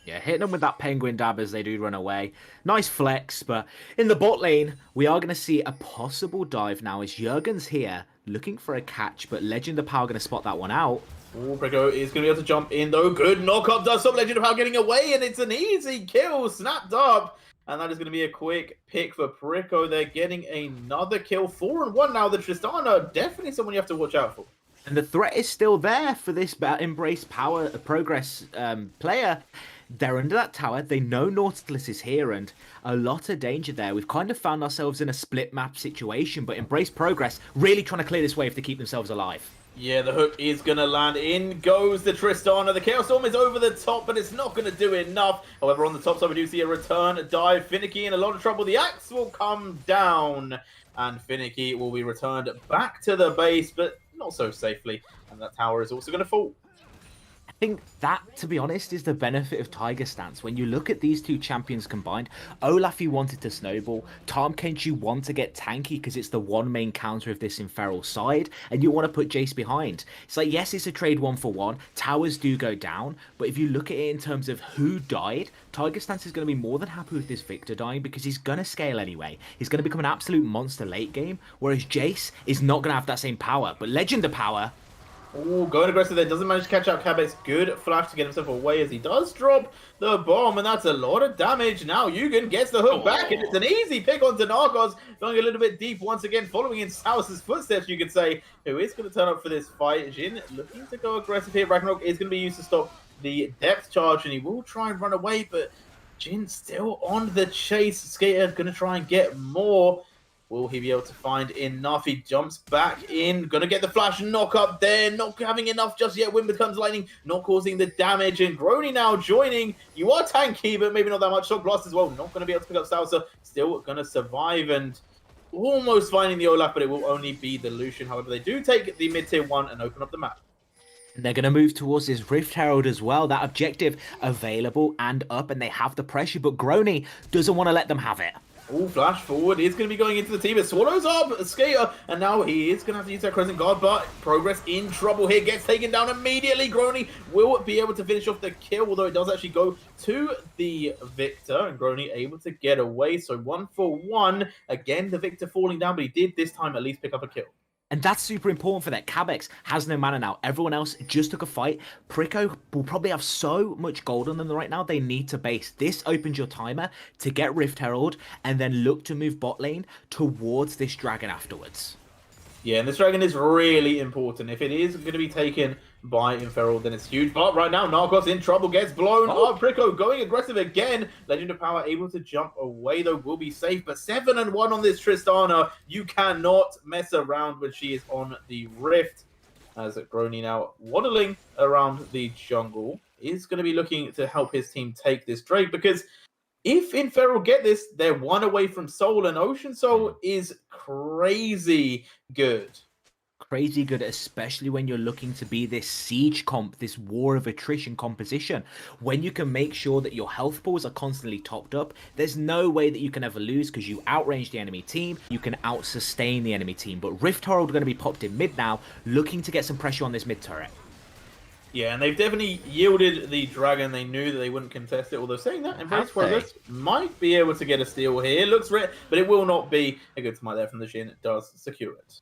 Yeah, hitting them with that penguin dab as they do run away. Nice flex, but in the bot lane, we are going to see a possible dive now as Jurgen's here looking for a catch, but Legend of Power going to spot that one out. Oh, Brico is going to be able to jump in, though. Good knock-up does stop Legend of Power getting away, and it's an easy kill, snapped up. And that is going to be a quick pick for Brico. They're getting another kill, 4-1 now. The Tristana, definitely someone you have to watch out for. And the threat is still there for this Embrace Power Progress player. They're under that tower. They know Nautilus is here and a lot of danger there. We've kind of found ourselves in a split map situation, but Embrace Progress really trying to clear this wave to keep themselves alive. Yeah, the hook is going to land. In goes the Tristana. The Chaos Storm is over the top, but it's not going to do enough. However, on the top side, we do see a return dive. Finicky in a lot of trouble. The axe will come down, and Finicky will be returned back to the base, but not so safely. And that tower is also going to fall. think that, to be honest, is the benefit of Tiger Stance. When you look at these two champions combined, Olaf, you wanted to snowball. Tahm Kench, you want to get tanky because it's the one main counter of this Inferal side, and you want to put Jace behind. It's like, yes, it's a trade 1-for-1. Towers do go down, but if you look at it in terms of who died, Tiger Stance is going to be more than happy with this Victor dying because he's going to scale anyway. He's going to become an absolute monster late game, whereas Jace is not going to have that same power. But Legend of Power... Oh, going aggressive there. Doesn't manage to catch out Cabex. Good flash to get himself away as he does drop the bomb, and that's a lot of damage. Now Yugen gets the hook back, and it's an easy pick onto Narcos, going a little bit deep once again, following in Saus's footsteps, you could say, who is going to turn up for this fight. Jhin looking to go aggressive here. Ragnarok is going to be used to stop the depth charge, and he will try and run away, but Jhin still on the chase. Skater going to try and get more. Will he be able to find enough? He jumps back in. Gonna get the flash knock up there. Not having enough just yet. Wind becomes lightning. Not causing the damage. And Grony now joining. You are tanky, but maybe not that much. Shock Blast as well. Not going to be able to pick up Saucer. Still going to survive and almost finding the Olaf, but it will only be the Lucian. However, they do take the mid-tier 1 and open up the map. And they're going to move towards this Rift Herald as well. That objective available and up, and they have the pressure, but Grony doesn't want to let them have it. Oh, flash forward. He's going to be going into the team. It swallows up Skater, and now he is going to have to use that Crescent Guard, but Progress in trouble here. Gets taken down immediately. Grony will be able to finish off the kill, although it does actually go to the Victor, and Grony able to get away. So 1-for-1. Again, the Victor falling down, but he did this time at least pick up a kill. And that's super important for that. Cabex has no mana now. Everyone else just took a fight. Prico will probably have so much gold on them right now. They need to base. This opens your timer to get Rift Herald and then look to move bot lane towards this dragon afterwards. Yeah, and this dragon is really important. If it is going to be taken by Inferal, then it's huge. But right now, Narcos in trouble, gets blown up. Prico going aggressive again. Legend of Power able to jump away, though, will be safe. But 7-1 on this Tristana. You cannot mess around when she is on the Rift. As Grony now waddling around the jungle, is going to be looking to help his team take this Drake, because if Inferal get this, they're 1 away from Soul, and Ocean Soul is crazy good. Crazy good, especially when you're looking to be this siege comp, this war of attrition composition. When you can make sure that your health pools are constantly topped up, there's no way that you can ever lose because you outrange the enemy team, you can out-sustain the enemy team. But Rift Herald are going to be popped in mid now, looking to get some pressure on this mid turret. Yeah, and they've definitely yielded the dragon. They knew that they wouldn't contest it, although saying that, Embrace Progress might be able to get a steal here. It looks red, but it will not be. A good smite there from the Jhin. It does secure it.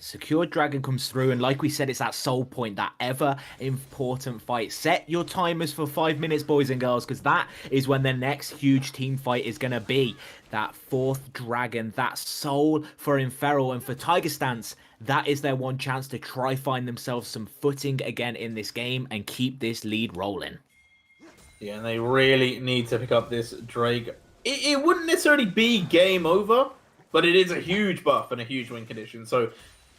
Secure Dragon comes through, and like we said, it's that soul point, that ever important fight. Set your timers for 5 minutes, boys and girls, because that is when the next huge team fight is going to be. That 4th dragon, that soul for Inferal, and for Tiger Stance, that is their one chance to try find themselves some footing again in this game and keep this lead rolling. Yeah, and they really need to pick up this Drake. It wouldn't necessarily be game over, but it is a huge buff and a huge win condition. So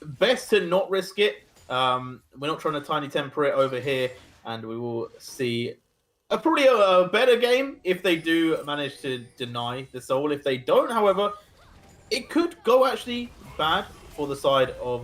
best to not risk it. We're not trying to tiny temper it over here, and we will see probably a better game if they do manage to deny the soul. If they don't, however, it could go actually bad for the side of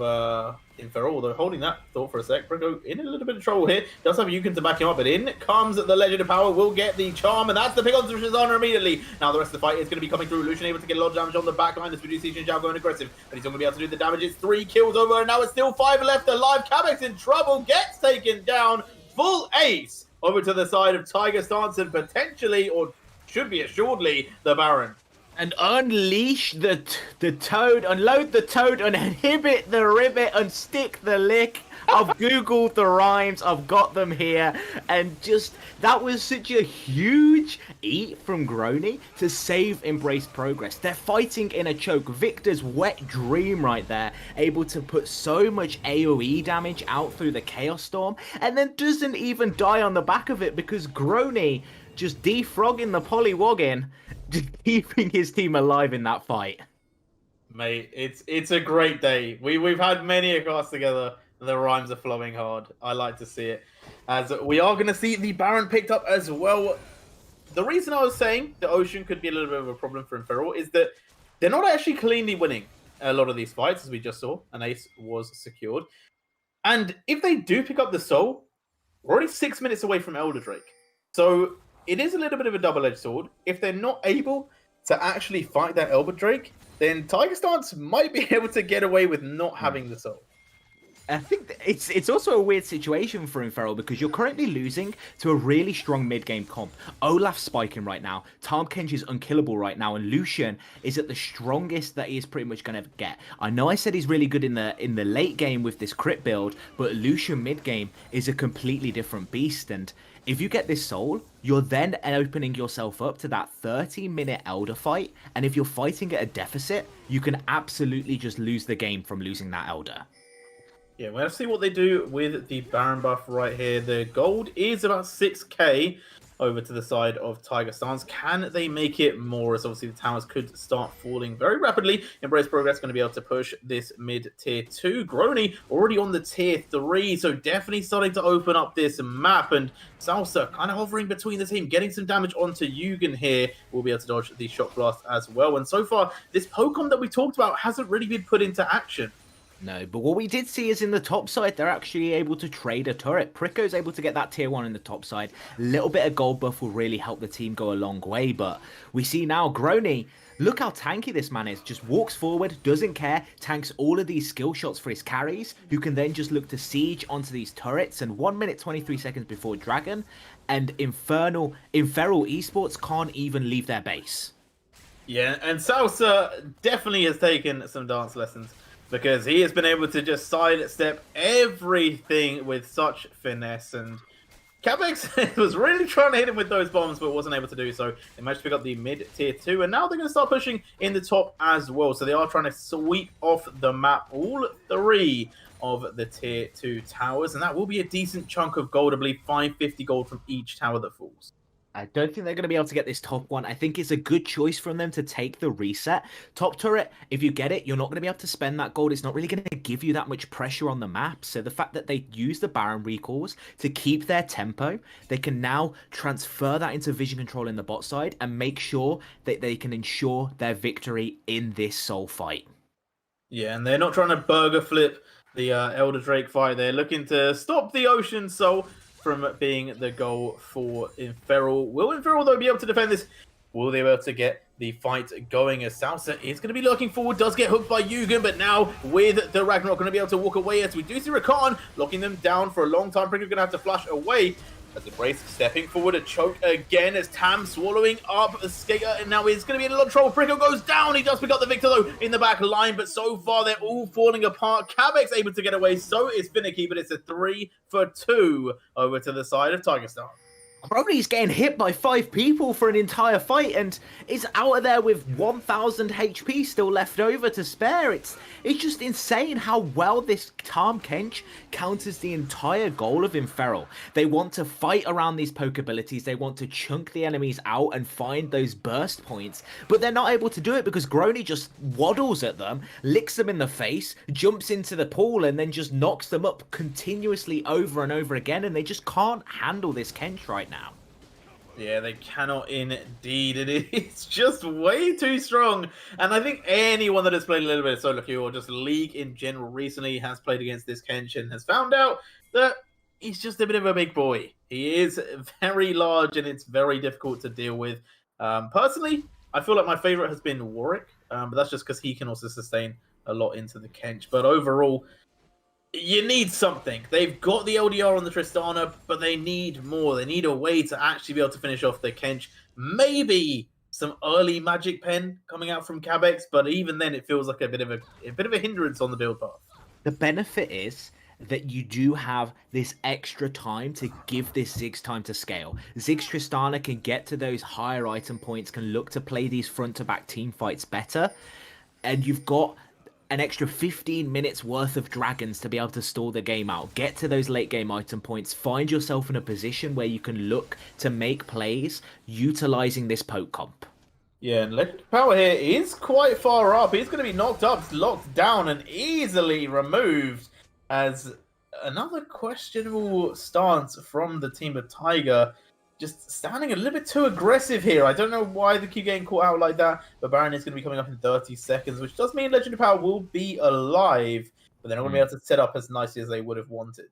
Inferal, although holding that thought for a sec. Prico in a little bit of trouble here. Does have Yukon to back him up, but in comes the Legend of Power. Will get the charm, and that's the pick on Tristana immediately. Now the rest of the fight is going to be coming through. Lucian able to get a lot of damage on the back line. As we do see Xin Zhao going aggressive, but he's not going to be able to do the damage. It's 3 kills over, and now it's still 5 left alive. Cabex in trouble, gets taken down. Full ace over to the side of Tiger Stance, and potentially, or should be assuredly, the Baron. And unleash the toad, unload the toad, uninhibit the ribbit, unstick the lick. I've googled the rhymes, I've got them here, and just, that was such a huge eat from Grony to save Embrace Progress. They're fighting in a choke. Victor's wet dream right there, able to put so much AoE damage out through the Chaos Storm, and then doesn't even die on the back of it because Grony just defrogging the Polywoggin, just keeping his team alive in that fight. Mate, it's a great day. We've had many a cast together. The rhymes are flowing hard. I like to see it. As we are going to see the Baron picked up as well. The reason I was saying the Ocean could be a little bit of a problem for Inferal is that they're not actually cleanly winning a lot of these fights, as we just saw. An ace was secured. And if they do pick up the Soul, We're already 6 minutes away from Elder Drake. So it is a little bit of a double-edged sword. If they're not able to actually fight that Elder Drake, then Tiger Stance might be able to get away with not having the soul. I think it's also a weird situation for Inferno because you're currently losing to a really strong mid-game comp. Olaf's spiking right now, Tahm Kench is unkillable right now, and Lucian is at the strongest that he is pretty much going to get. I know I said he's really good in the late game with this crit build, but Lucian mid-game is a completely different beast, and if you get this soul, you're then opening yourself up to that 30-minute Elder fight, and if you're fighting at a deficit, you can absolutely just lose the game from losing that Elder. Yeah, we'll see what they do with the Baron buff right here. The gold is about 6k over to the side of Tiger Stance. Can they make it more? As obviously the towers could start falling very rapidly. Embrace Progress going to be able to push this mid tier 2. Grony already on the tier 3, so definitely starting to open up this map. And Salsa kind of hovering between the team, getting some damage onto Yugen here. Will be able to dodge the Shock Blast as well. And so far, this Pokemon that we talked about hasn't really been put into action. No, but what we did see is in the top side, they're actually able to trade a turret. Pricko's able to get that tier 1 in the top side. A little bit of gold buff will really help the team go a long way, but we see now Grony, look how tanky this man is. Just walks forward, doesn't care, tanks all of these skill shots for his carries, who can then just look to siege onto these turrets, and 1 minute 23 seconds before Dragon, and Inferal Esports can't even leave their base. Yeah, and Salsa definitely has taken some dance lessons, because he has been able to just sidestep everything with such finesse. And Cabex was really trying to hit him with those bombs, but wasn't able to do so. They managed to pick up the mid-tier 2, and now they're going to start pushing in the top as well. So they are trying to sweep off the map all 3 of the tier 2 towers, and that will be a decent chunk of gold. I believe 550 gold from each tower that falls. I don't think they're going to be able to get this top one. I think it's a good choice from them to take the reset. Top turret, if you get it, you're not going to be able to spend that gold. It's not really going to give you that much pressure on the map. So the fact that they use the Baron recalls to keep their tempo, they can now transfer that into vision control in the bot side and make sure that they can ensure their victory in this soul fight. Yeah, and they're not trying to burger flip the Elder Drake fight. They're looking to stop the Ocean Soul from being the goal for Inferal. Will Inferal, though, be able to defend this? Will they be able to get the fight going, as Salsa is going to be looking forward, does get hooked by Yugen, but now with the Ragnarok going to be able to walk away, as we do see Rakan locking them down for a long time. Pringle going to have to flash away, as Embrace stepping forward, a choke again as Tam swallowing up a Skater, and now he's going to be in a lot of trouble. Pringle goes down. He does pick up the victor, though, in the back line, but so far they're all falling apart. Cabex able to get away, so is Finicky, but it's a 3-for-2 over to the side of Tiger Star. Grony's getting hit by 5 people for an entire fight and is out of there with 1000 HP still left over to spare. It's just insane how well this Tahm Kench counters the entire goal of Inferal. They want to fight around these poke abilities, they want to chunk the enemies out and find those burst points, but they're not able to do it because Grony just waddles at them, licks them in the face, jumps into the pool, and then just knocks them up continuously over and over again, and they just can't handle this Kench right now. Yeah, they cannot indeed. It's just way too strong. And I think anyone that has played a little bit of solo queue or just League in general recently has played against this Kench and has found out that he's just a bit of a big boy. He is very large and it's very difficult to deal with. Personally, I feel like my favorite has been Warwick, but that's just because he can also sustain a lot into the Kench. But overall, you need something. They've got the LDR on the Tristana, but they need more. They need a way to actually be able to finish off the Kench. Maybe some early Magic Pen coming out from Cabex, but even then it feels like a bit of a hindrance on the build path. The benefit is that you do have this extra time to give this Ziggs time to scale. Ziggs Tristana can get to those higher item points, can look to play these front-to-back team fights better, and you've got an extra 15 minutes worth of dragons to be able to stall the game out. Get to those late game item points. Find yourself in a position where you can look to make plays utilizing this poke comp. Yeah, and Legend Power here is quite far up. He's going to be knocked up, locked down, and easily removed as another questionable stance from the team of Tiger. Just standing a little bit too aggressive here. I don't know why they keep getting caught out like that, but Baron is going to be coming up in 30 seconds, which does mean Legendary Power will be alive, but they're not going to be able to set up as nicely as they would have wanted.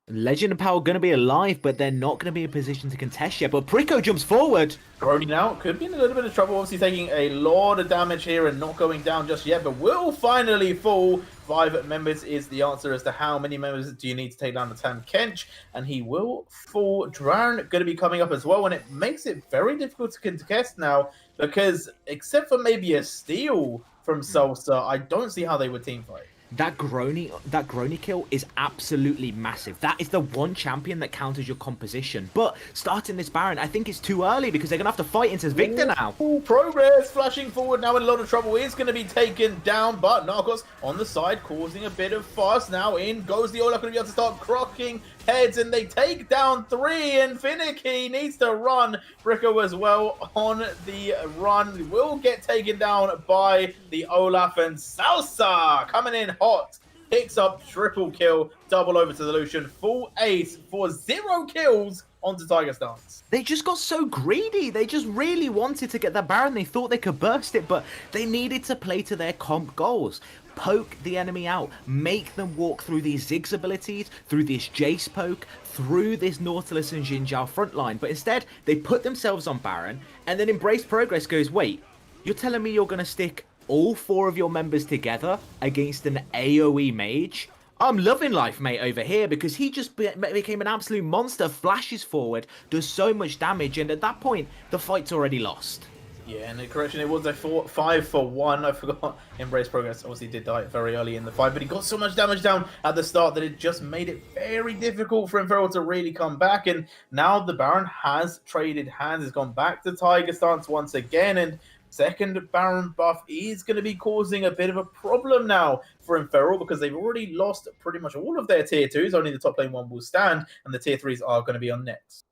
Legend of Power going to be alive, but they're not going to be in a position to contest yet. But Pricko jumps forward. Grody now could be in a little bit of trouble, obviously taking a lot of damage here and not going down just yet, but will finally fall. 5 members is the answer as to how many members do you need to take down the Tahm Kench, and he will fall. Drown going to be coming up as well, and it makes it very difficult to contest now, because except for maybe a steal from Salsa, I don't see how they would team fight. That Grony kill is absolutely massive. That is the one champion that counters your composition. But starting this Baron, I think it's too early because they're going to have to fight into Victor now. Ooh, Progress flashing forward now in a lot of trouble. Is going to be taken down, but Narcos on the side causing a bit of fuss. Now in goes the Olaf, going to be able to start crocking heads, and they take down 3, and Finicky needs to run. Pricko as well on the run. Will get taken down by the Olaf, and Salsa coming in hot. Picks up triple kill, double over to the Lucian. Full ace for 0 kills onto Tiger Stance. They just got so greedy. They just really wanted to get that Baron. They thought they could burst it, but they needed to play to their comp goals. Poke the enemy out, make them walk through these Ziggs abilities, through this Jace poke, through this Nautilus and Xin Zhao front line. But instead, they put themselves on Baron, and then Embrace Progress goes, wait, you're telling me you're going to stick all 4 of your members together against an AoE mage? I'm loving life, mate, over here, because he just became an absolute monster, flashes forward, does so much damage, and at that point, the fight's already lost. Yeah, and correction, it was a 5 for 1. I forgot. Embrace Progress obviously did die very early in the fight, but he got so much damage down at the start that it just made it very difficult for Inferno to really come back. And now the Baron has traded hands, has gone back to Tiger Stance once again, and second Baron buff is going to be causing a bit of a problem now for Inferno, because they've already lost pretty much all of their tier 2s. Only the top lane one will stand, and the tier 3s are going to be on next.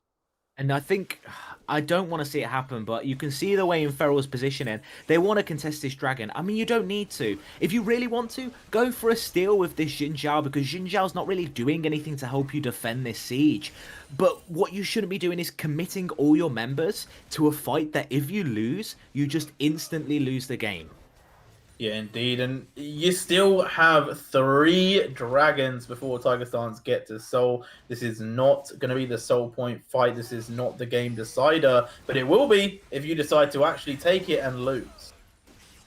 And I think, I don't want to see it happen, but you can see the way Inferno's positioning. They want to contest this dragon. I mean, you don't need to. If you really want to, go for a steal with this Xin Zhao, because Xin Zhao's not really doing anything to help you defend this siege. But what you shouldn't be doing is committing all your members to a fight that if you lose, you just instantly lose the game. Yeah, indeed. And you still have 3 dragons before Tiger Stance get to Soul. This is not going to be the Soul Point fight. This is not the game decider. But it will be if you decide to actually take it and lose.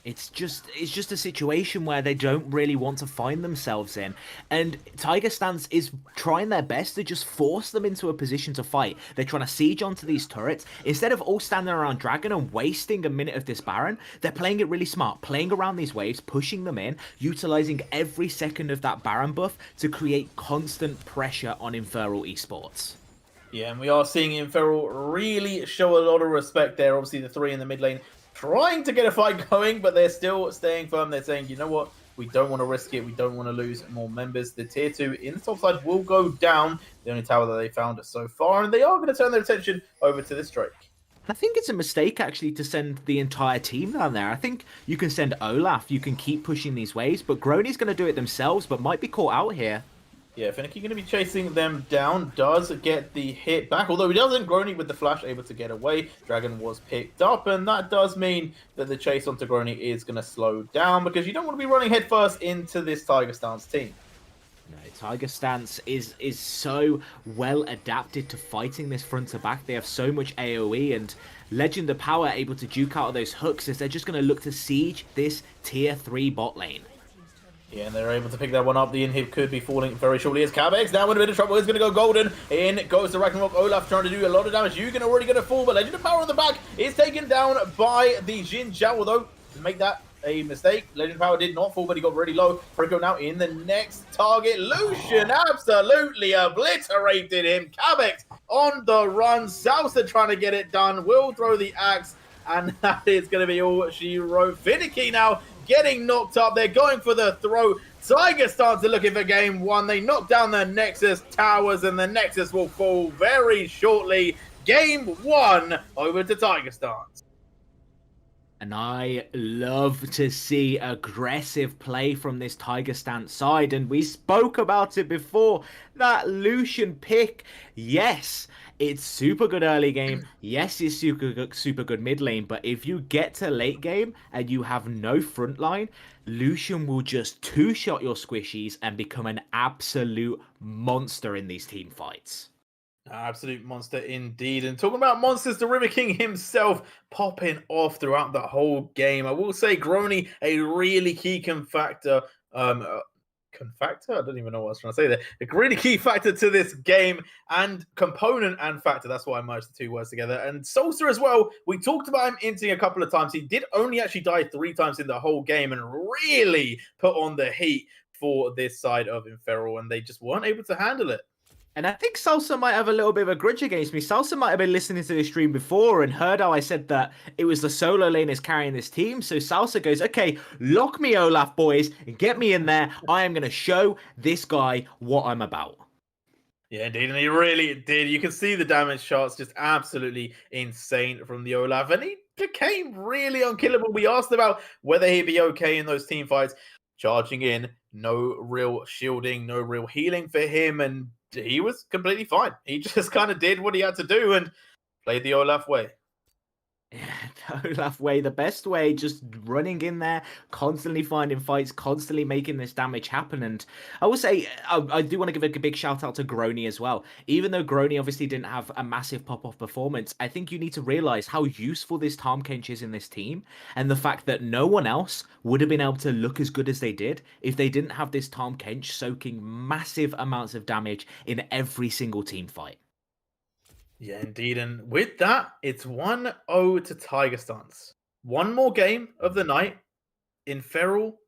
It's just a situation where they don't really want to find themselves in. And Tiger Stance is trying their best to just force them into a position to fight. They're trying to siege onto these turrets. Instead of all standing around Dragon and wasting a minute of this Baron, they're playing it really smart, playing around these waves, pushing them in, utilizing every second of that Baron buff to create constant pressure on Inferno Esports. Yeah, and we are seeing Inferno really show a lot of respect there. Obviously, the 3 in the mid lane trying to get a fight going, but they're still staying firm. They're saying, you know what, we don't want to risk it. We don't want to lose more members. The tier 2 in the top side will go down, the only tower that they found so far, and they are going to turn their attention over to this Drake. I think it's a mistake, actually, to send the entire team down there. I think you can send Olaf, you can keep pushing these waves, but Grony's going to do it themselves, but might be caught out here. Yeah, Finicky going to be chasing them down, does get the hit back, although he doesn't. Grony with the flash able to get away. Dragon was picked up, and that does mean that the chase onto Grony is going to slow down, because you don't want to be running headfirst into this Tiger Stance team. No, Tiger Stance is so well adapted to fighting this front to back. They have so much AoE, and Legend of Power able to duke out of those hooks as they're just going to look to siege this tier 3 bot lane. Yeah, and they're able to pick that one up. The inhib could be falling very shortly as Cabex now in a bit of trouble. He's going to go golden. In goes the Ragnarok. Olaf trying to do a lot of damage. Yugen already going to fall, but Legend of Power on the back is taken down by the Xin Zhao, although to make that a mistake, Legend of Power did not fall, but he got really low. Pricko now in the next target. Lucian absolutely obliterated him. Cabex on the run. Salsa trying to get it done. Will throw the axe, and that is going to be all she wrote. Finicky now getting knocked up. They're going for the throw. Tiger Stance are looking for game 1. They knock down the Nexus towers, and the Nexus will fall very shortly. Game 1 over to Tiger Stance. And I love to see aggressive play from this Tiger Stance side. And we spoke about it before. That Lucian pick, yes, It's super good early game. Yes, it's super good mid lane. But if you get to late game and you have no front line, Lucian will just two-shot your squishies and become an absolute monster in these team fights. Absolute monster indeed. And talking about monsters, the River King himself popping off throughout the whole game. I will say Grony, a really key factor. Factor? I don't even know what I was trying to say there. A really key factor to this game and component and factor. That's why I merged the two words together. And Salsa as well. We talked about him inting a couple of times. He did only actually die 3 times in the whole game and really put on the heat for this side of Inferral, and they just weren't able to handle it. And I think Salsa might have a little bit of a grudge against me. Salsa might have been listening to the stream before and heard how I said that it was the solo laners carrying this team. So Salsa goes, okay, lock me Olaf, boys, and get me in there. I am going to show this guy what I'm about. Yeah, indeed. And he really did. You can see the damage shots just absolutely insane from the Olaf. And he became really unkillable. We asked about whether he'd be okay in those team fights. Charging in, no real shielding, no real healing for him. And he was completely fine. He just kind of did what he had to do and played the Olaf way. Yeah, the Olaf way, the best way, just running in there, constantly finding fights, constantly making this damage happen. And I will say, I do want to give a big shout out to Grony as well. Even though Grony obviously didn't have a massive pop-off performance, I think you need to realize how useful this Tahm Kench is in this team, and the fact that no one else would have been able to look as good as they did if they didn't have this Tahm Kench soaking massive amounts of damage in every single team fight. Yeah, indeed. And with that, it's 1-0 to Tiger Stance. One more game of the night. Inferral,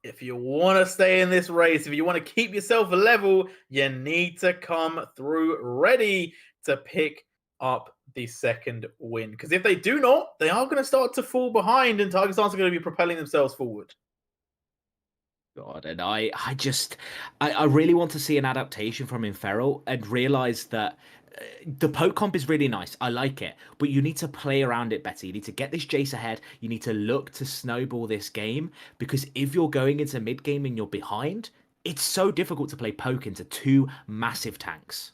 if you want to stay in this race, if you want to keep yourself level, you need to come through ready to pick up the second win. Because if they do not, they are going to start to fall behind and Tiger Stance are going to be propelling themselves forward. God, and I really want to see an adaptation from Inferral and realize that the poke comp is really nice. I like it, but you need to play around it better. You need to get this Jace ahead. You need to look to snowball this game, because if you're going into mid game and you're behind, it's so difficult to play poke into 2 massive tanks.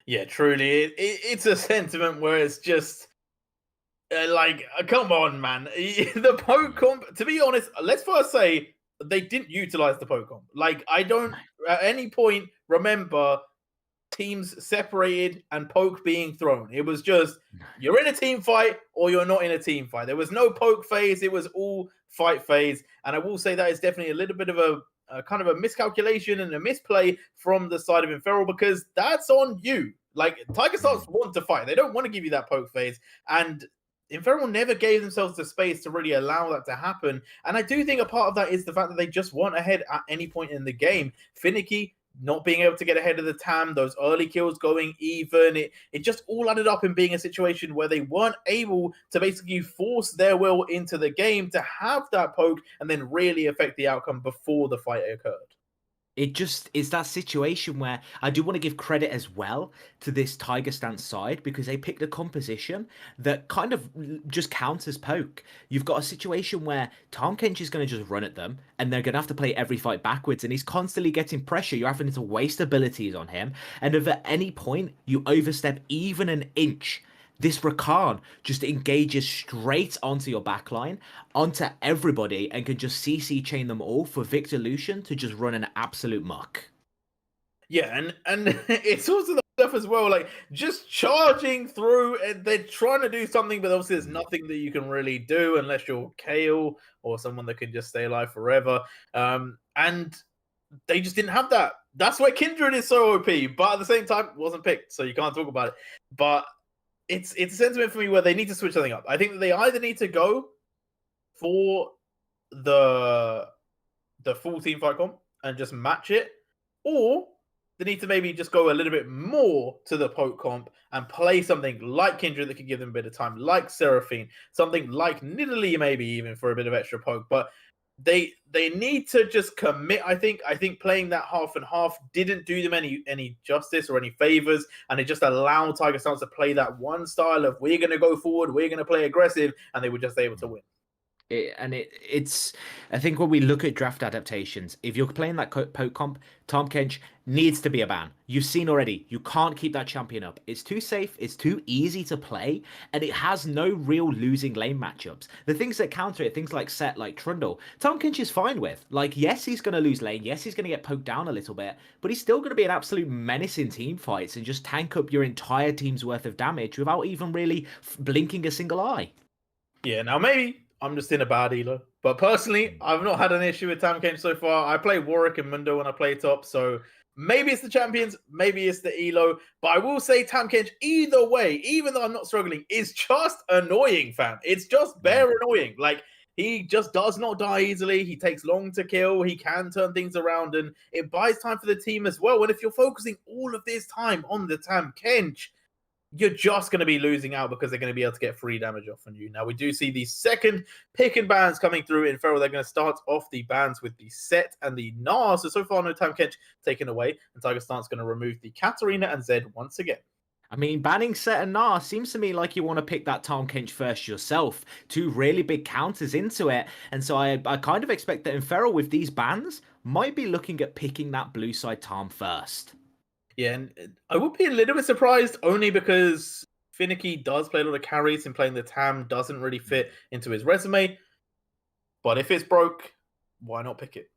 Yeah, truly, it's a sentiment where it's just come on, man. The poke comp, to be honest, let's first say they didn't utilize the poke comp. Like, I don't at any point remember teams separated and poke being thrown. It was just, you're in a team fight or you're not in a team fight. There was no poke phase. It was all fight phase. And I will say that is definitely a little bit of a kind of a miscalculation and a misplay from the side of Inferral, because that's on you. Like, Tiger Stars want to fight. They don't want to give you that poke phase. And Inferral never gave themselves the space to really allow that to happen. And I do think a part of that is the fact that they just weren't ahead at any point in the game. Finicky not being able to get ahead of the TAM, those early kills going even, it just all added up in being a situation where they weren't able to basically force their will into the game to have that poke and then really affect the outcome before the fight occurred. It just is that situation where I do want to give credit as well to this Tiger Stance side, because they picked a composition that kind of just counters poke. You've got a situation where Tahm Kench is going to just run at them and they're going to have to play every fight backwards, and he's constantly getting pressure. You're having to waste abilities on him, and if at any point you overstep even an inch, this Rakan just engages straight onto your backline, onto everybody, and can just CC chain them all for Victor Lucian to just run an absolute muck. Yeah, and it's also the stuff as well, like just charging through, and they're trying to do something, but obviously there's nothing that you can really do unless you're Kayle or someone that can just stay alive forever. And they just didn't have that. That's why Kindred is so OP, but at the same time, wasn't picked, so you can't talk about it. But it's a sentiment for me where they need to switch something up. I think that they either need to go for the full team fight comp and just match it, or they need to maybe just go a little bit more to the poke comp and play something like Kindred that could give them a bit of time, like Seraphine, something like Nidalee maybe even for a bit of extra poke. But they need to just commit. I think playing that half and half didn't do them any justice or any favors, and it just allowed Tiger Stance to play that one style of, we're going to go forward, we're going to play aggressive, and they were just able to win. It's I think when we look at draft adaptations, if you're playing that poke comp, Tahm Kench needs to be a ban. You've seen already, you can't keep that champion up. It's too safe, it's too easy to play, and it has no real losing lane matchups. The things that counter it, things like Set, like Trundle, Tahm Kench is fine with. Like, yes, he's going to lose lane, yes, he's going to get poked down a little bit, but he's still going to be an absolute menace in team fights and just tank up your entire team's worth of damage without even really blinking a single eye. Yeah, now maybe I'm just in a bad elo. But personally, I've not had an issue with Tahm Kench so far. I play Warwick and Mundo when I play top, so maybe it's the champions, maybe it's the elo. But I will say Tahm Kench, either way, even though I'm not struggling, is just annoying, fam. It's just bare annoying. Like, he just does not die easily. He takes long to kill. He can turn things around, and it buys time for the team as well. And if you're focusing all of this time on the Tahm Kench, you're just going to be losing out because they're going to be able to get free damage off on you. Now, we do see the second pick and bans coming through in Feral. They're going to start off the bans with the Set and the Gnar. So far, no Tahm Kench taken away. And Tiger Stance going to remove the Katarina and Zed once again. I mean, banning Set and Gnar seems to me like you want to pick that Tahm Kench first yourself. Two really big counters into it. And so I kind of expect that in Feral with these bans, might be looking at picking that blue side Tahm first. Yeah, and I would be a little bit surprised only because Finicky does play a lot of carries and playing the Tahm doesn't really fit into his resume. But if it's broke, why not pick it?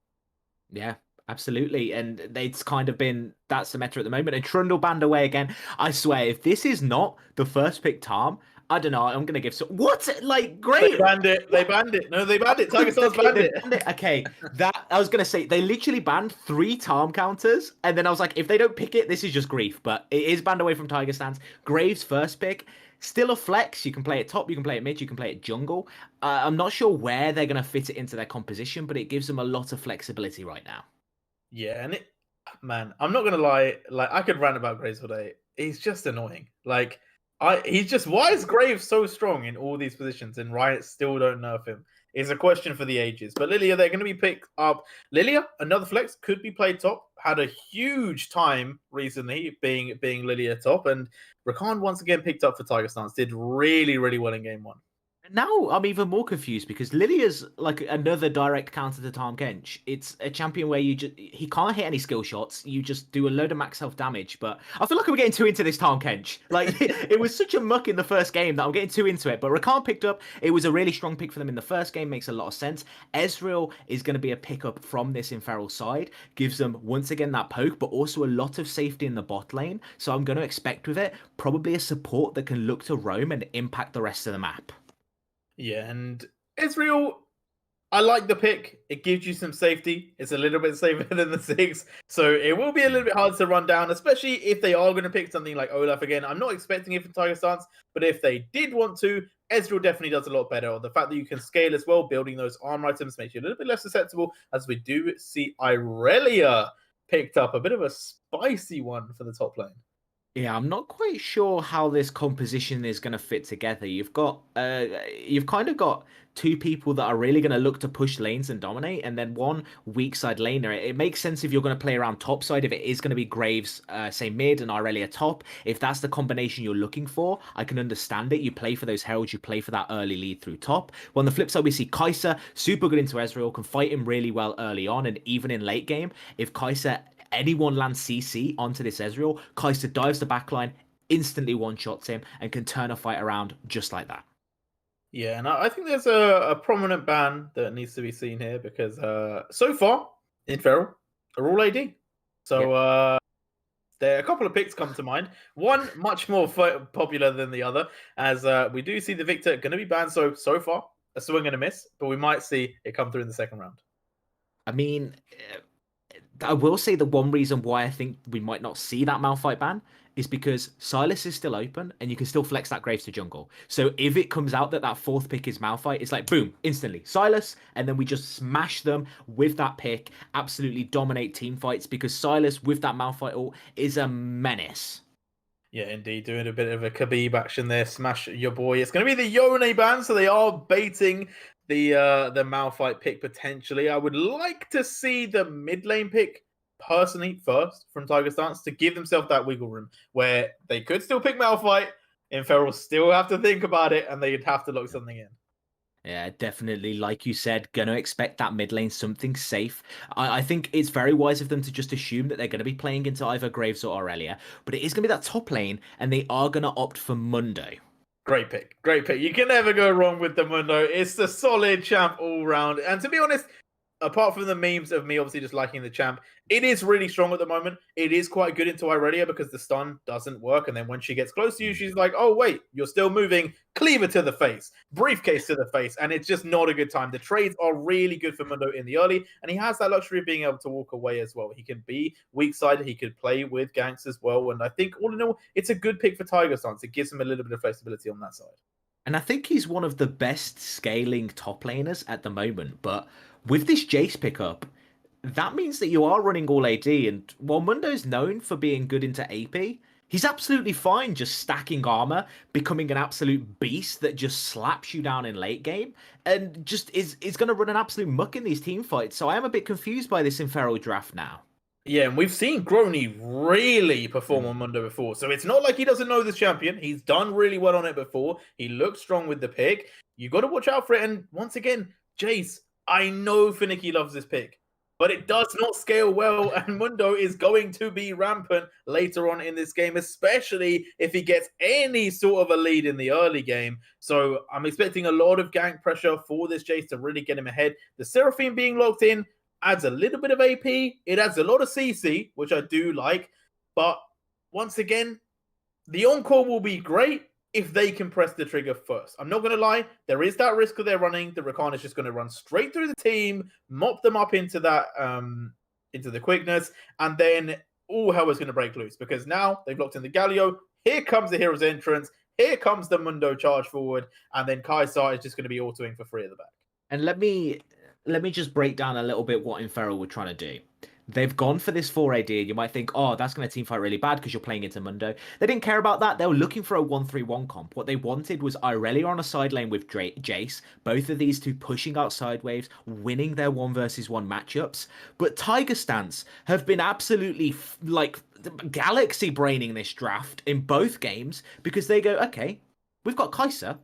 Yeah, absolutely. And it's kind of been, that's the meta at the moment. And Trundle banned away again. I swear, if this is not the first pick Tahm, I don't know. I'm gonna give some. What? Like, great. They banned it. They banned it. No, they banned it. Tiger Stars banned it. Okay, that I was gonna say they literally banned 3 Tahm counters, and then I was like, if they don't pick it, this is just grief. But it is banned away from Tiger Stance. Graves first pick. Still a flex. You can play it top, you can play it mid, you can play it jungle. I'm not sure where they're gonna fit it into their composition, but it gives them a lot of flexibility right now. Yeah, and man, I'm not gonna lie. Like, I could rant about Graves all day. He's just annoying. Like, he's just, why is Graves so strong in all these positions and Riot still don't nerf him? It's a question for the ages. But Lilia, they're going to be picked up. Lilia, another flex, could be played top. Had a huge time recently being Lilia top, and Rakan once again picked up for Tiger Stance. Did really, really well in game 1. Now I'm even more confused because Lilia's like another direct counter to Tahm Kench. It's a champion where he can't hit any skill shots. You just do a load of max health damage. But I feel like we're getting too into this Tahm Kench. Like, it was such a muck in the first game that I'm getting too into it. But Rakan picked up. It was a really strong pick for them in the first game. Makes a lot of sense. Ezreal is going to be a pickup from this in Feral side. Gives them once again that poke, but also a lot of safety in the bot lane. So I'm going to expect with it probably a support that can look to roam and impact the rest of the map. Yeah, and Ezreal, I like the pick. It gives you some safety. It's a little bit safer than the 6. So it will be a little bit hard to run down, especially if they are going to pick something like Olaf again. I'm not expecting it from Tiger Stance, but if they did want to, Ezreal definitely does a lot better. The fact that you can scale as well, building those armor items makes you a little bit less susceptible, as we do see Irelia picked up. A bit of a spicy one for the top lane. Yeah, I'm not quite sure how this composition is going to fit together. You've kind of got 2 people that are really going to look to push lanes and dominate, and then one weak side laner. It makes sense if you're going to play around top side, if it is going to be Graves, say mid, and Irelia top. If that's the combination you're looking for, I can understand it. You play for those heralds, you play for that early lead through top. Well, on the flip side, we see Kai'Sa, super good into Ezreal, can fight him really well early on, and even in late game, if Kai'Sa anyone lands CC onto this Ezreal, Kai'Sa dives the backline, instantly one-shots him, and can turn a fight around just like that. Yeah, and I think there's a prominent ban that needs to be seen here because so far in Feral are all AD. So there are a couple of picks come to mind. One much more popular than the other, as we do see the Victor going to be banned. So far, a swing and a miss, but we might see it come through in the second round. I mean, I will say the one reason why I think we might not see that Malphite ban is because Sylas is still open and you can still flex that Graves to jungle. So if it comes out that 4th pick is Malphite, it's like, boom, instantly Sylas, and then we just smash them with that pick, absolutely dominate team fights because Sylas with that Malphite ult is a menace. Yeah, indeed, doing a bit of a Khabib action there, smash your boy. It's going to be the Yone ban, so they are baiting the Malphite pick potentially. I would like to see the mid lane pick personally first from Tiger Stance to give themselves that wiggle room where they could still pick Malphite and Feral still have to think about it and they'd have to lock something in. Yeah, definitely. Like you said, gonna expect that mid lane something safe. I think it's very wise of them to just assume that they're gonna be playing into either Graves or Aurelia, but it is gonna be that top lane, and they are gonna opt for Mundo. Great pick. Great pick. You can never go wrong with the Mundo. It's the solid champ all round. And to be honest, apart from the memes of me obviously just liking the champ, it is really strong at the moment. It is quite good into Irelia because the stun doesn't work. And then when she gets close to you, she's like, oh, wait, you're still moving. Cleaver to the face, briefcase to the face. And it's just not a good time. The trades are really good for Mundo in the early. And he has that luxury of being able to walk away as well. He can be weak sided. He could play with ganks as well. And I think all in all, it's a good pick for Tiger Stance. It gives him a little bit of flexibility on that side. And I think he's one of the best scaling top laners at the moment. But with this Jace pickup, that means that you are running all AD. And while Mundo's known for being good into AP, he's absolutely fine just stacking armor, becoming an absolute beast that just slaps you down in late game, and just is going to run an absolute muck in these team fights. So I am a bit confused by this Inferno draft now. Yeah, and we've seen Grony really perform on Mundo before. So it's not like he doesn't know this champion. He's done really well on it before. He looked strong with the pick. You got to watch out for it. And once again, Jace, I know Finicky loves this pick, but it does not scale well. And Mundo is going to be rampant later on in this game, especially if he gets any sort of a lead in the early game. So I'm expecting a lot of gank pressure for this Jace to really get him ahead. The Seraphine being locked in adds a little bit of AP. It adds a lot of CC, which I do like. But once again, the Encore will be great if they can press the trigger first. I'm not going to lie. There is that risk that they're running. The Rakan is just going to run straight through the team, mop them up into that, into the quickness, and then all hell is going to break loose because now they've locked in the Galio. Here comes the Hero's Entrance. Here comes the Mundo charge forward, and then Kaisar is just going to be autoing for free at the back. And let me just break down a little bit what Inferno were trying to do. They've gone for this 4 AD, and you might think, oh, that's going to team fight really bad because you're playing into Mundo. They didn't care about that. They were looking for a 1-3-1 comp. What they wanted was Irelia on a side lane with Jace, both of these two pushing out side waves, winning their 1 versus 1 matchups. But Tiger Stance have been absolutely, galaxy braining this draft in both games because they go, okay, we've got Kai'Sa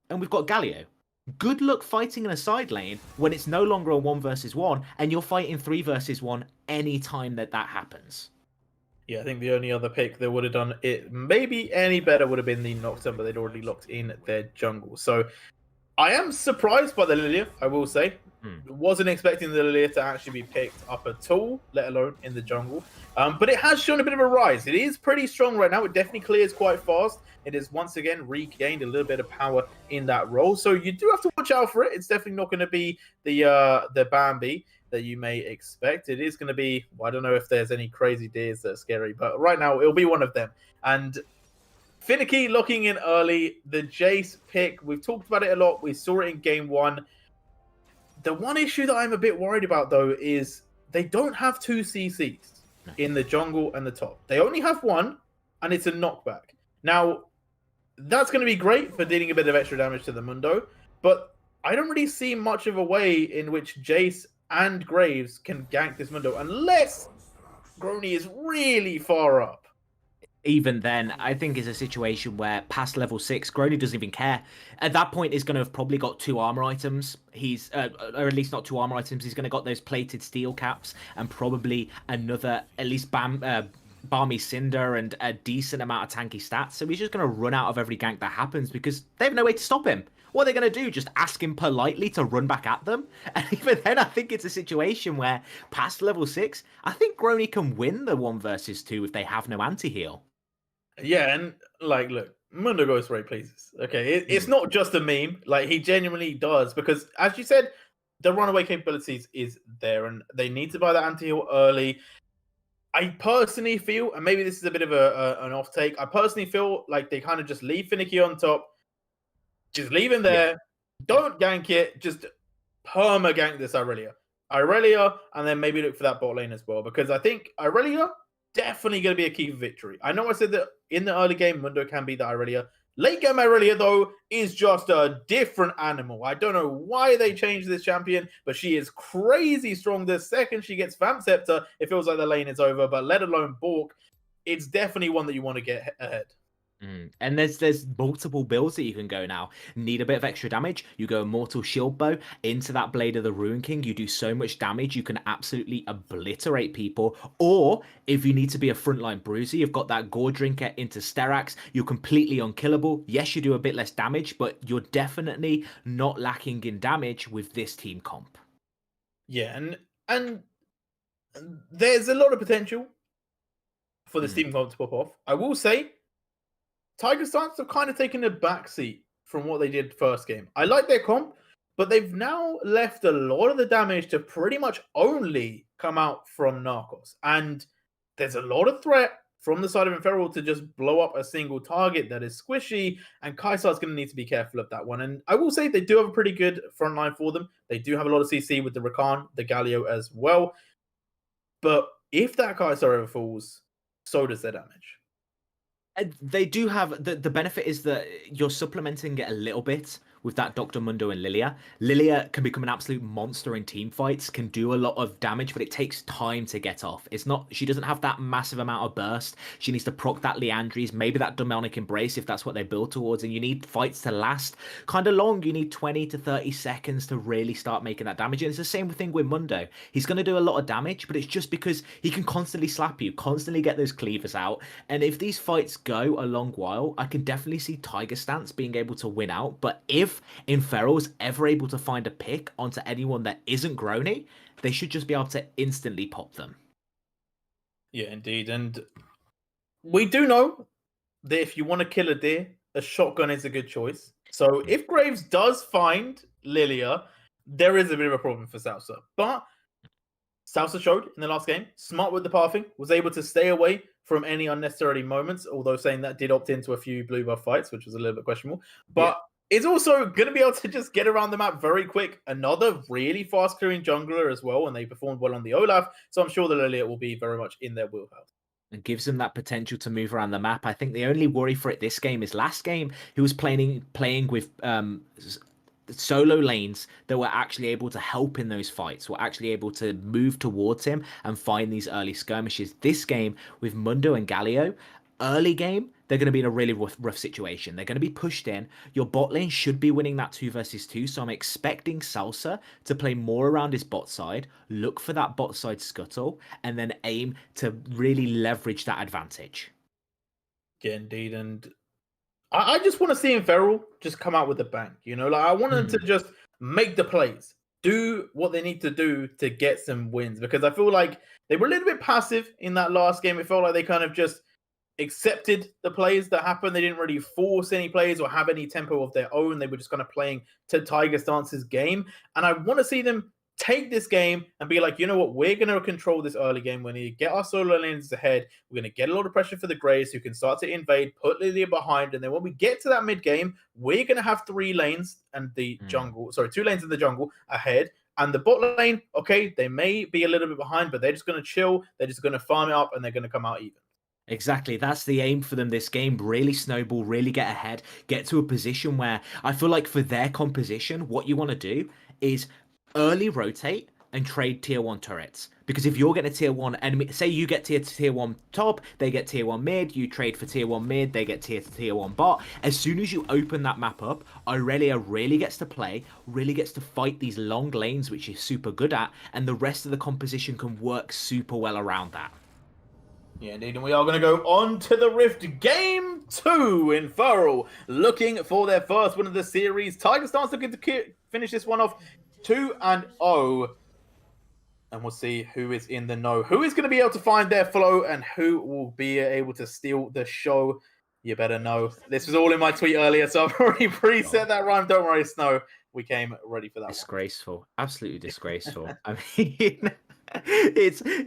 and we've got Galio. Good luck fighting in a side lane when it's no longer a 1 versus 1 and you're fighting 3 versus 1 any time that happens. Yeah, I think the only other pick that would have done it maybe any better would have been the Nocturne, but they'd already locked in their jungle. So I am surprised by the Lilia, I will say. Wasn't expecting the Lilia to actually be picked up at all, let alone in the jungle. But it has shown a bit of a rise. It is pretty strong right now. It definitely clears quite fast. It has once again regained a little bit of power in that role. So you do have to watch out for it. It's definitely not going to be the Bambi that you may expect. It is going to be, well, I don't know if there's any crazy deers that are scary, but right now it'll be one of them. And Finicky locking in early, the Jace pick, we've talked about it a lot. We saw it in game 1. The one issue that I'm a bit worried about, though, is they don't have 2 CCs in the jungle and the top. They only have 1, and it's a knockback. Now, that's going to be great for dealing a bit of extra damage to the Mundo, but I don't really see much of a way in which Jace and Graves can gank this Mundo unless Grony is really far up. Even then, I think it's a situation where past level 6, Grony doesn't even care. At that point, he's going to have probably got 2 armor items. He's, or at least not 2 armor items. He's going to got those plated steel caps and probably another, at least Balmy Cinder and a decent amount of tanky stats. So he's just going to run out of every gank that happens because they have no way to stop him. What are they going to do? Just ask him politely to run back at them? And even then, I think it's a situation where past level 6, I think Grony can win the 1 versus 2 if they have no anti-heal. Yeah, and look, Mundo goes where he pleases. Okay, it's not just a meme. Like, he genuinely does because, as you said, the runaway capabilities is there, and they need to buy that anti-heal early. I personally feel, and maybe this is a bit of an off take, I personally feel like they kind of just leave Finicky on top, just leave him there, don't gank it, just perma gank this Irelia, and then maybe look for that bot lane as well, because I think Irelia definitely going to be a key for victory. I know I said that in the early game, Mundo can be the Irelia. Late game Irelia, though, is just a different animal. I don't know why they changed this champion, but she is crazy strong. The second she gets Vamp Scepter, it feels like the lane is over, but let alone Bork, it's definitely one that you want to get ahead. And there's multiple builds that you can go now. Need a bit of extra damage? You go Immortal Shield Bow into that Blade of the Ruin King. You do so much damage, you can absolutely obliterate people. Or if you need to be a frontline bruiser, you've got that Gore Drinker into Sterax. You're completely unkillable. Yes, you do a bit less damage, but you're definitely not lacking in damage with this team comp. Yeah, and there's a lot of potential for this team comp to pop off. I will say, Tiger Stance have kind of taken a backseat from what they did first game. I like their comp, but they've now left a lot of the damage to pretty much only come out from Narcos. And there's a lot of threat from the side of Inferal to just blow up a single target that is squishy, and Kaisar's going to need to be careful of that one. And I will say they do have a pretty good front line for them. They do have a lot of CC with the Rakan, the Galio as well. But if that Kaisar ever falls, so does their damage. They do have the benefit is that you're supplementing it a little bit with that Dr. Mundo and Lilia. Lilia can become an absolute monster in team fights, can do a lot of damage, but it takes time to get off. It's not, she doesn't have that massive amount of burst. She needs to proc that Liandry's, maybe that Demonic Embrace if that's what they build towards, and you need fights to last kind of long. You need 20 to 30 seconds to really start making that damage. And it's the same thing with Mundo. He's going to do a lot of damage, but it's just because he can constantly slap you, constantly get those cleavers out. And if these fights go a long while, I can definitely see Tiger Stance being able to win out. But if Inferal's ever able to find a pick onto anyone that isn't Grony, they should just be able to instantly pop them. Yeah, indeed. And we do know that if you want to kill a deer, a shotgun is a good choice. So if Graves does find Lilia, there is a bit of a problem for Salsa. But Salsa showed in the last game, smart with the pathing, was able to stay away from any unnecessary moments, although saying that did opt into a few blue buff fights, which was a little bit questionable. But it's also going to be able to just get around the map very quick. Another really fast clearing jungler as well, and they performed well on the Olaf. So I'm sure the Lilia will be very much in their wheelhouse. And gives them that potential to move around the map. I think the only worry for it this game is last game, he was playing with solo lanes that were actually able to help in those fights, were actually able to move towards him and find these early skirmishes. This game with Mundo and Galio, early game, they're going to be in a really rough situation. They're going to be pushed in. Your bot lane should be winning that 2 versus 2, so I'm expecting Salsa to play more around his bot side, look for that bot side scuttle, and then aim to really leverage that advantage. Yeah, indeed. And I just want to see Inferal just come out with a bang. You know, like I want them to just make the plays, do what they need to do to get some wins, because I feel like they were a little bit passive in that last game. It felt like they kind of just accepted the plays that happened. They didn't really force any plays or have any tempo of their own. They were just kind of playing to Tiger Stance's game. And I want to see them take this game and be like, you know what, we're going to control this early game. We're going to get our solo lanes ahead. We're going to get a lot of pressure for the Graves who can start to invade, put Lilia behind. And then when we get to that mid game, we're going to have 3 lanes and the jungle, 2 lanes in the jungle ahead. And the bot lane, okay, they may be a little bit behind, but they're just going to chill. They're just going to farm it up and they're going to come out even. Exactly. That's the aim for them this game. Really snowball, really get ahead, get to a position where I feel like for their composition, what you want to do is early rotate and trade tier 1 turrets. Because if you're getting a tier 1 enemy, say you get tier 1 top, they get tier 1 mid, you trade for tier 1 mid, they get tier 1 bot. As soon as you open that map up, Aurelia really gets to play, really gets to fight these long lanes, which he's super good at, and the rest of the composition can work super well around that. Yeah, indeed, and we are going to go on to the Rift Game 2. Inferal looking for their first win of the series. Tiger Stance looking to finish this one off 2-0. And we'll see who is in the know. Who is going to be able to find their flow and who will be able to steal the show. You better know. This was all in my tweet earlier, so I've already preset that rhyme. Don't worry, Snow. We came ready for that. Disgraceful. One. Absolutely disgraceful. I mean...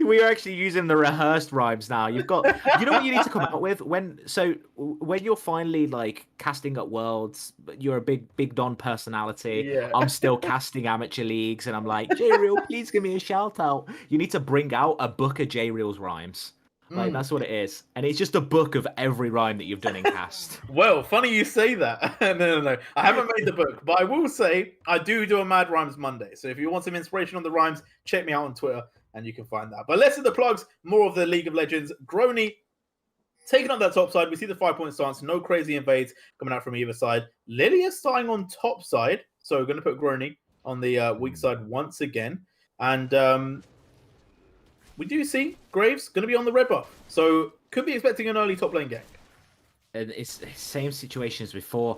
we are actually using the rehearsed rhymes now. You've got, you know what you need to come out with when you're finally like casting at Worlds, you're a big Don personality. Yeah. I'm still casting amateur leagues, and I'm like, J-Real, please give me a shout out. You need to bring out a book of J-Real's rhymes. Like that's what it is, and it's just a book of every rhyme that you've done in cast. Well, funny you say that. No. I haven't made the book, but I will say I do a Mad Rhymes Monday. So if you want some inspiration on the rhymes, check me out on Twitter, and you can find that. But less of the plugs, more of the League of Legends. Grony, taking up that top side. We see the 5-point stance, no crazy invades coming out from either side. Lilia starting on top side, so we're going to put Grony on the weak side once again. And we do see Graves going to be on the red buff, so could be expecting an early top lane gank. And it's the same situation as before.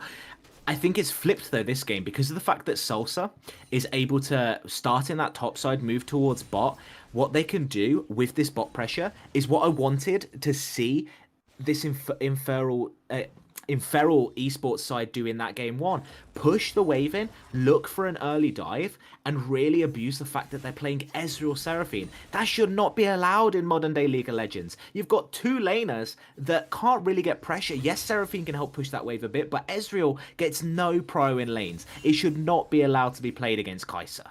I think it's flipped though this game because of the fact that Salsa is able to start in that top side, move towards bot. What they can do with this bot pressure is what I wanted to see this Inferal esports side do in that game one. Push the wave in, look for an early dive, and really abuse the fact that they're playing Ezreal Seraphine. That should not be allowed in modern day League of Legends. You've got two laners that can't really get pressure. Yes, Seraphine can help push that wave a bit, but Ezreal gets no pro in lanes. It should not be allowed to be played against Kai'Sa.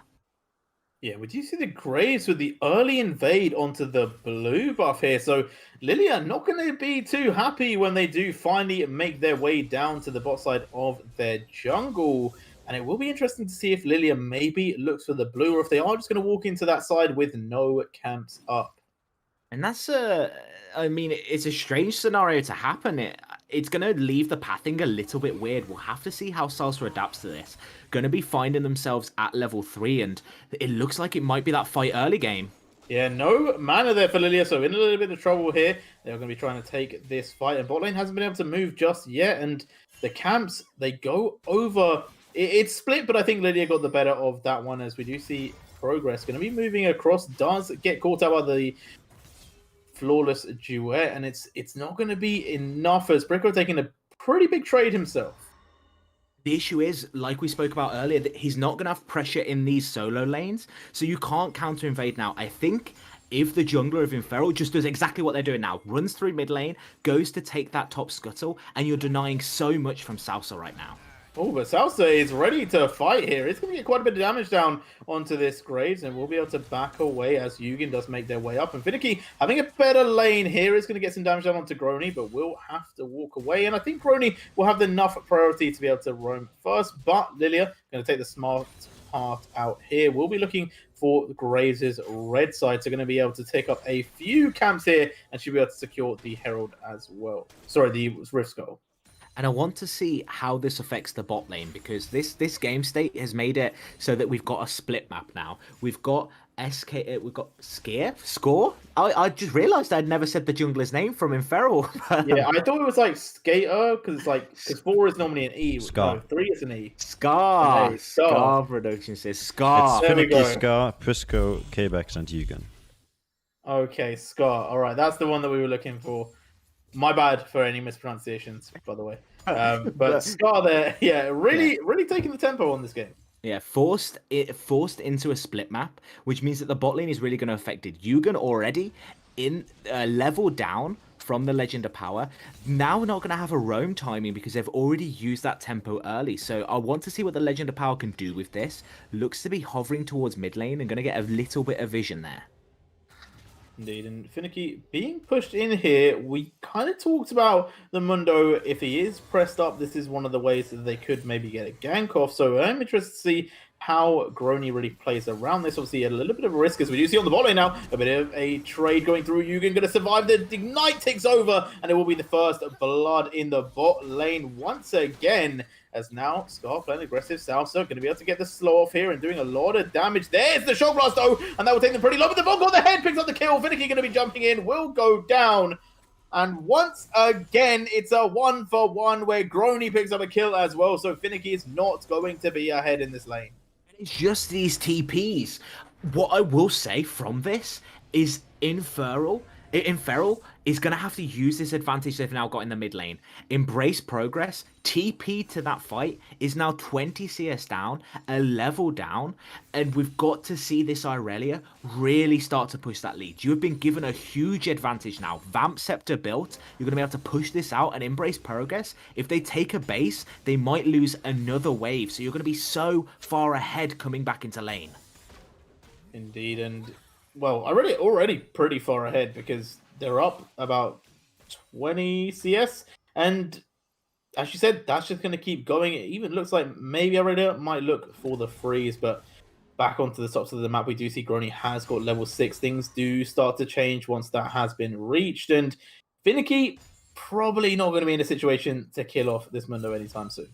Yeah, we do see the Graves with the early invade onto the blue buff here. So Lilia not going to be too happy when they do finally make their way down to the bot side of their jungle. And it will be interesting to see if Lilia maybe looks for the blue or if they are just going to walk into that side with no camps up. And that's I mean, it's a strange scenario to happen. It's going to leave the pathing a little bit weird. We'll have to see how Salsa adapts to this. Going to be finding themselves at level 3, and it looks like it might be that fight early game. Yeah, no mana there for Lilia, so in a little bit of trouble here. They're going to be trying to take this fight, and bot lane hasn't been able to move just yet, and the camps, they go over. It's split, but I think Lilia got the better of that one, as we do see Progress going to be moving across, does get caught out by the flawless duet, and it's not going to be enough as Brico taking a pretty big trade himself. The issue is, like we spoke about earlier, that he's not going to have pressure in these solo lanes, so you can't counter invade now. I think if the jungler of Inferal just does exactly what they're doing now, runs through mid lane, goes to take that top scuttle, and you're denying so much from Salsa right now. Oh, but Salsa is ready to fight here. It's going to get quite a bit of damage down onto this Graves, and we'll be able to back away as Yugen does make their way up. And Finicky having a better lane here is going to get some damage down onto Grony, but will have to walk away. And I think Grony will have enough priority to be able to roam first, but Lilia going to take the smart part out here. We'll be looking for Graves' red side, so going to be able to take up a few camps here, and she'll be able to secure the Herald as well. Sorry, the Rift Skull. And I want to see how this affects the bot lane, because this game state has made it so that we've got a split map now. We've got we've got Score. I just realized I'd never said the jungler's name from Inferal. Yeah, I thought it was like Skater, because it's like, because 4 is normally an E, Scar. 3 is an E. Scar. Okay, Scar. Scar Production says Scar. It's There we Finicky, go. Scar, Prisco, K-Bex, and Yugen. Okay, Scar. All right, that's the one that we were looking for. My bad for any mispronunciations, by the way. But Scar there, yeah, really taking the tempo on this game. Yeah, forced into a split map, which means that the bot lane is really going to affect it. Yugen already in level down from the Legend of Power. Now we're not going to have a roam timing because they've already used that tempo early. So I want to see what the Legend of Power can do with this. Looks to be hovering towards mid lane and going to get a little bit of vision there. Indeed, and Finicky being pushed in here, we kind of talked about the Mundo. If he is pressed up, this is one of the ways that they could maybe get a gank off. So I'm interested to see how Grony really plays around this. Obviously, a little bit of a risk, as we do see on the bot lane now. A bit of a trade going through. Yugen going to survive. The Ignite takes over, and it will be the first blood in the bot lane once again. As now, Scar playing aggressive, Salsa going to be able to get the slow off here and doing a lot of damage. There's the Shock Blast, though, and that will take them pretty low. But the Vulcan on the head picks up the kill. Finicky going to be jumping in, will go down. And once again, it's a 1-for-1 where Grony picks up a kill as well. So Finicky is not going to be ahead in this lane. It's just these TPs. What I will say from this is Inferal is going to have to use this advantage they've now got in the mid lane. Embrace Progress, TP to that fight, is now 20 CS down, a level down, and we've got to see this Irelia really start to push that lead. You have been given a huge advantage now. Vamp Scepter built, you're going to be able to push this out and Embrace Progress. If they take a base, they might lose another wave, so you're going to be so far ahead coming back into lane. Indeed, and well, already pretty far ahead because they're up about 20 CS, and as you said, that's just going to keep going. It even looks like maybe Aurelia might look for the freeze, but back onto the tops of the map, we do see Grony has got level 6. Things do start to change once that has been reached, and Finicky probably not going to be in a situation to kill off this Mundo anytime soon.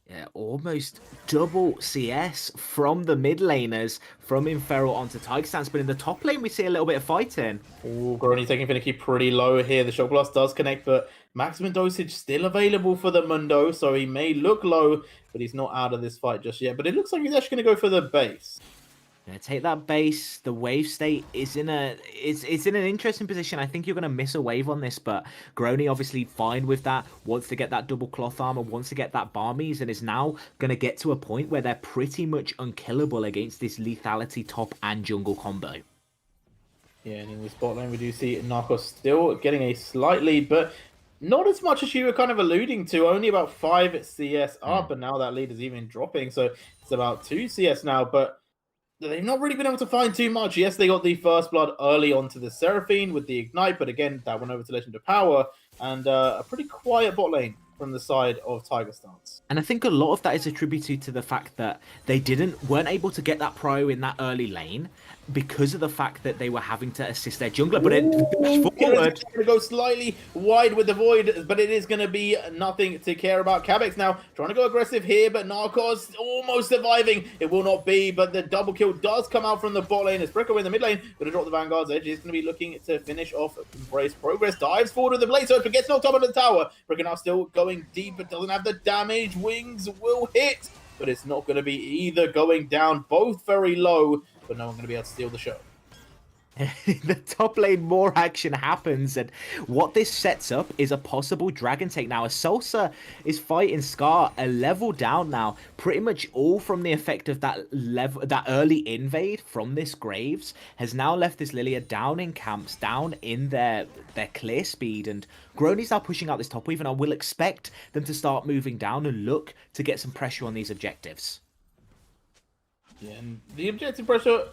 Yeah, almost double CS from the mid laners, from Inferal onto Tiger Stance, but in the top lane we see a little bit of fighting. Ooh, Grony taking Finicky pretty low here. The Shock Blast does connect, but maximum dosage still available for the Mundo, so he may look low, but he's not out of this fight just yet. But it looks like he's actually going to go for the base. Gonna take that base. The wave state is in it's in an interesting position. I think you're gonna miss a wave on this, but Grony obviously fine with that. Wants to get that double cloth armor, wants to get that Barmies, and is now gonna get to a point where they're pretty much unkillable against this lethality top and jungle combo. Yeah, and in the spot lane we do see Narcos still getting a slight lead, but not as much as you were kind of alluding to. Only about 5 CS up, and now that lead is even dropping, so it's about 2 CS now, but they've not really been able to find too much. Yes, they got the first blood early onto the Seraphine with the Ignite, but again, that went over to Legend of Power, and a pretty quiet bot lane from the side of Tiger Stance. And I think a lot of that is attributed to the fact that they weren't able to get that prio in that early lane because of the fact that they were having to assist their jungler. But it's going to go slightly wide with the Void, but it is going to be nothing to care about. Cabex now trying to go aggressive here, but Narcos almost surviving. It will not be, but the double kill does come out from the bot lane as Bricko in the mid lane going to drop the Vanguard's edge. He's going to be looking to finish off Embrace Progress. Dives forward with the Blade Surge, but gets knocked up on the tower. Bricko now still going deep, but doesn't have the damage. Wings will hit, but it's not going to be either. Going down, both very low, but no one going to be able to steal the show. In the top lane, more action happens, and what this sets up is a possible dragon take. Now, as Salsa is fighting Scar a level down now, pretty much all from the effect of that early invade from this Graves has now left this Lilia down in camps, down in their clear speed, and Grony's now pushing out this top wave, and I will expect them to start moving down and look to get some pressure on these objectives. Yeah, and the objective pressure,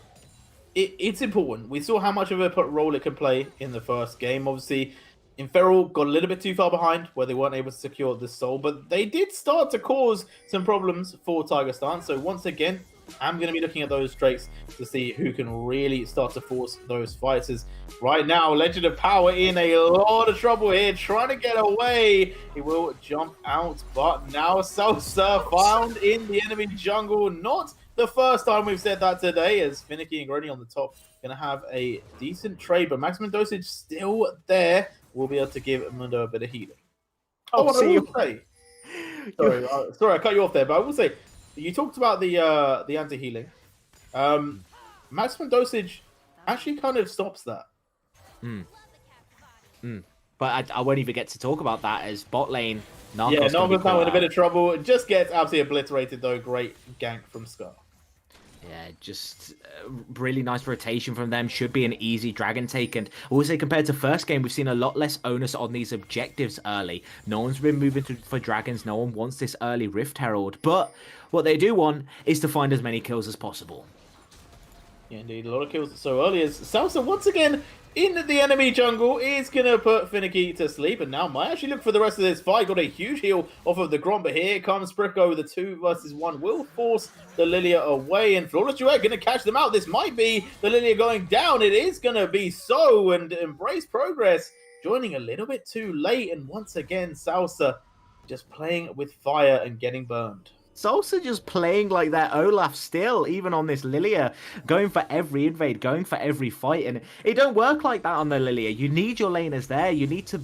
it's important. We saw how much of a role it can play in the first game. Obviously, Inferal got a little bit too far behind where they weren't able to secure the soul, but they did start to cause some problems for Tiger Stance. So once again, I'm going to be looking at those Drakes to see who can really start to force those fights. As right now, Legend of Power in a lot of trouble here, trying to get away. He will jump out, but now Salsa found in the enemy jungle. Not the first time we've said that today, as Finicky and Grony on the top going to have a decent trade, but maximum dosage still there. We'll be able to give Mundo a bit of healing. Oh, what I will say. Sorry, I cut you off there, but I will say, you talked about the anti-healing. Maximum dosage actually kind of stops that. But I won't even get to talk about that as bot lane. Narcos Yeah, Narcos now in a bit of trouble. It just gets absolutely obliterated though. Great gank from Scar. Yeah, just really nice rotation from them. Should be an easy dragon take. And I will say, compared to first game, we've seen a lot less onus on these objectives early. No one's been moving for dragons. No one wants this early Rift Herald. But what they do want is to find as many kills as possible. Yeah, indeed. A lot of kills so early as Salsa once again in the enemy jungle is going to put Finicky to sleep, and now might actually look for the rest of this fight. Got a huge heal off of the Grom, but here comes Bricko. The 2 versus 1 will force the Lilia away, and Flawless Duet going to catch them out. This might be the Lilia going down. It is going to be so, and Embrace Progress joining a little bit too late, and once again, Salsa just playing with fire and getting burned. Salsa just playing like that Olaf still, even on this Lilia, going for every invade, going for every fight, and it don't work like that on the Lilia. You need your laners there. You need to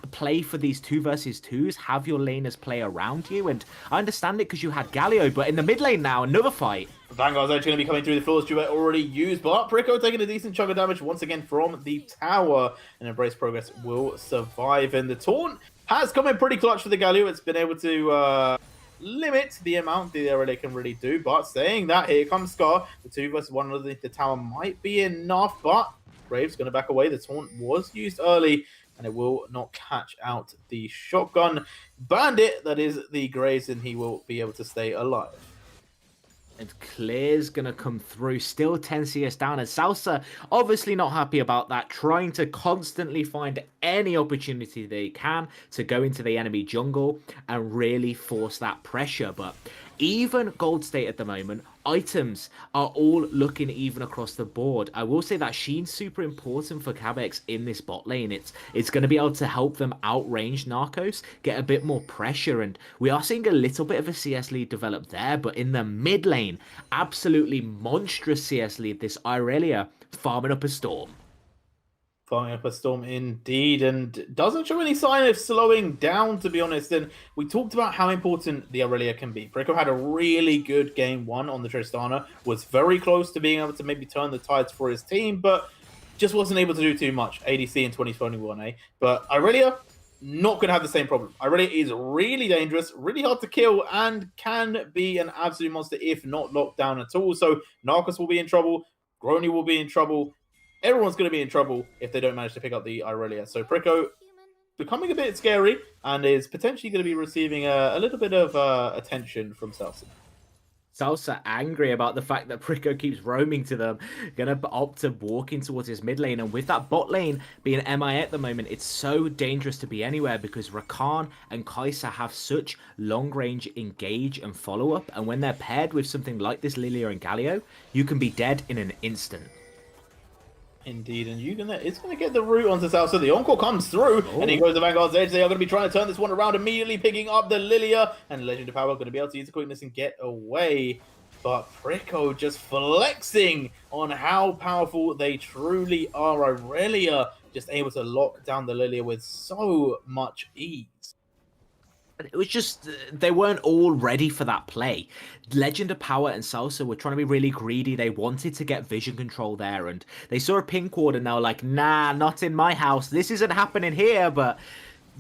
play for these 2 versus 2s, have your laners play around you, and I understand it because you had Galio, but in the mid lane now, another fight. Vanguard's actually going to be coming through. The Flawless Duet already used, but Bricko taking a decent chunk of damage once again from the tower, and Embrace Progress will survive, and the taunt has come in pretty clutch for the Galio. It's been able to limit the amount they can really do, but saying that, here comes Scar. The 2 versus 1 underneath the tower might be enough, but Graves going to back away. The taunt was used early, and it will not catch out the shotgun bandit that is the Graves, and he will be able to stay alive. And Clear's going to come through, still 10 CS down, and Salsa obviously not happy about that, trying to constantly find any opportunity they can to go into the enemy jungle and really force that pressure. But even Gold State at the moment items are all looking even across the board. I will say that Sheen's super important for Cabex in this bot lane. It's going to be able to help them outrange Narcos, get a bit more pressure, and we are seeing a little bit of a CS lead develop there, but in the mid lane, absolutely monstrous CS lead, this Irelia farming up a Storm. Farming up a Storm indeed, and doesn't show any sign of slowing down, to be honest. And we talked about how important the Aurelia can be. Prico had a really good game one on the Tristana, was very close to being able to maybe turn the tides for his team, but just wasn't able to do too much. ADC in 2021, But Aurelia, not going to have the same problem. Aurelia is really dangerous, really hard to kill, and can be an absolute monster if not locked down at all. So Narcos will be in trouble, Grony will be in trouble. Everyone's going to be in trouble if they don't manage to pick up the Irelia. So Prico becoming a bit scary and is potentially going to be receiving a little bit of attention from Salsa. Salsa angry about the fact that Prico keeps roaming to them, gonna opt to walking towards his mid lane, and with that bot lane being MIA at the moment, it's so dangerous to be anywhere because Rakan and Kai'Sa have such long range engage and follow up, and when they're paired with something like this Lilia and Galio, you can be dead in an instant. Indeed, and it's going to get the root onto South. So the Encore comes through, and he goes to Vanguard's edge. They are going to be trying to turn this one around, immediately picking up the Lilia, and Legend of Power going to be able to use the quickness and get away. But Prico just flexing on how powerful they truly are. Aurelia just able to lock down the Lilia with so much ease. It was just, they weren't all ready for that play. Legend of Power and Salsa were trying to be really greedy. They wanted to get vision control there, and they saw a pink ward and they were like, nah, not in my house. This isn't happening here. But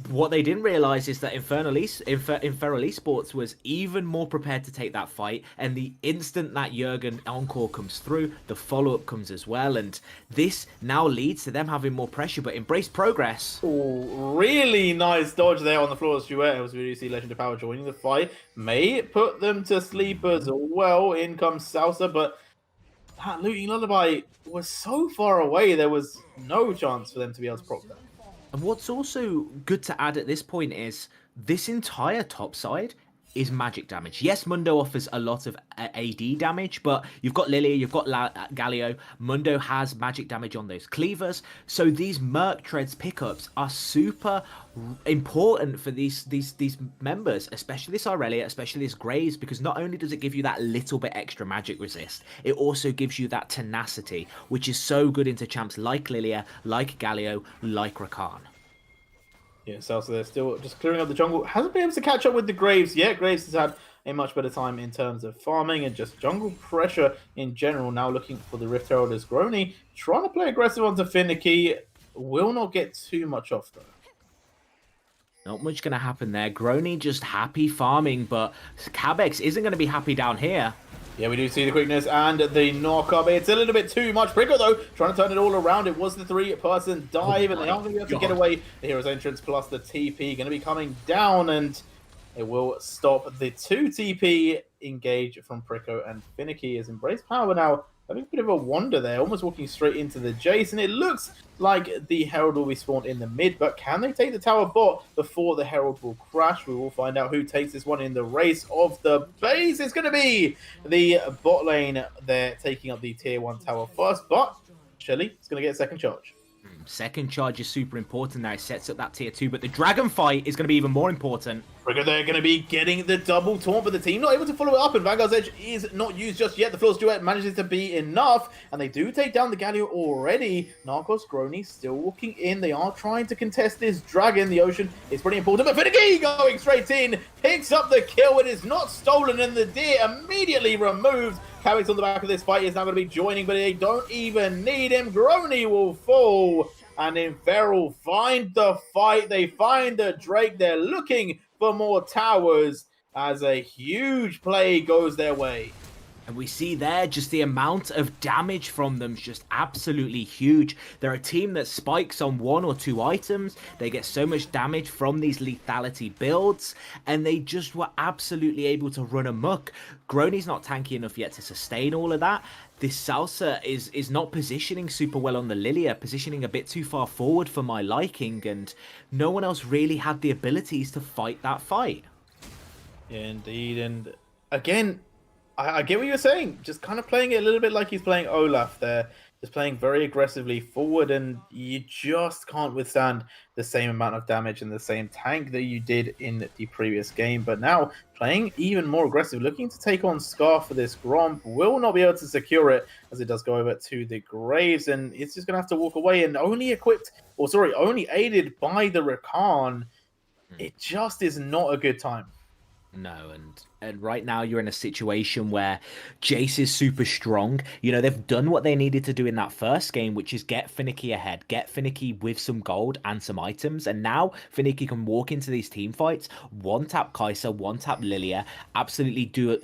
what they didn't realize is that Infernal Esports was even more prepared to take that fight, and the instant that Jurgen Encore comes through, the follow-up comes as well, and this now leads to them having more pressure, but Embrace Progress. Ooh, really nice dodge there on the floor of Stuart, as we do see Legend of Power joining the fight. May put them to sleep as well. In comes Salsa, but that Looting Lullaby was so far away, there was no chance for them to be able to proc that. And what's also good to add at this point is this entire top side is magic damage. Yes, Mundo offers a lot of AD damage, but you've got Lilia, you've got Galio. Mundo has magic damage on those cleavers. So these Merc Treads pickups are super important for these members, especially this Aurelia, especially this Graves, because not only does it give you that little bit extra magic resist, it also gives you that tenacity, which is so good into champs like Lilia, like Galio, like Rakan. Yeah, so they're still just clearing up the jungle. Hasn't been able to catch up with the Graves yet. Graves has had a much better time in terms of farming and just jungle pressure in general. Now looking for the Rift Herald as Grony, trying to play aggressive onto Finicky. Will not get too much off, though. Not much going to happen there. Grony just happy farming, but Cabex isn't going to be happy down here. Yeah, we do see the quickness and the knock-up. It's a little bit too much. Prico, though, trying to turn it all around. It was the three-person dive, and they aren't going to be able to get away. The Hero's Entrance plus the TP going to be coming down, and it will stop the 2 TP engage from Prico, and Finicky is Embrace Power now. Having a bit of a wander there, almost walking straight into the Jace, and it looks like the Herald will be spawned in the mid, but can they take the tower bot before the Herald will crash? We will find out who takes this one in the race of the base. It's going to be the bot lane. They're taking up the tier 1 tower first, but Shelly is going to get a second charge. Second charge is super important now. It sets up that tier 2, but the dragon fight is going to be even more important. They're going to be getting the double taunt, but the team not able to follow it up, and Vanguard's Edge is not used just yet. The Floor's Duet manages to be enough, and they do take down the Galio already. Narcos, Grony still walking in. They are trying to contest this dragon. The ocean is pretty important, but Finicky going straight in, picks up the kill. It is not stolen, and the deer immediately removed. Cabex on the back of this fight is now going to be joining, but they don't even need him. Grony will fall, and Inferal find the fight. They find the Drake. They're looking for more towers as a huge play goes their way. And we see there just the amount of damage from them is just absolutely huge. They're a team that spikes on 1 or 2 items. They get so much damage from these lethality builds, and they just were absolutely able to run amok. Grony's not tanky enough yet to sustain all of that. This Salsa is not positioning super well on the Lilia, positioning a bit too far forward for my liking, and no one else really had the abilities to fight that fight. Indeed, and again, I get what you're saying. Just kind of playing it a little bit like he's playing Olaf there. Just playing very aggressively forward, and you just can't withstand the same amount of damage and the same tank that you did in the previous game. But now, playing even more aggressive, looking to take on Scar for this Gromp, will not be able to secure it as it does go over to the Graves, and it's just going to have to walk away, and only aided by the Rakan. It just is not a good time. No, and right now you're in a situation where Jace is super strong. You know, they've done what they needed to do in that first game, which is get Finicky ahead, get Finicky with some gold and some items. And now Finicky can walk into these team fights, one-tap Kai'Sa, one-tap Lilia, absolutely do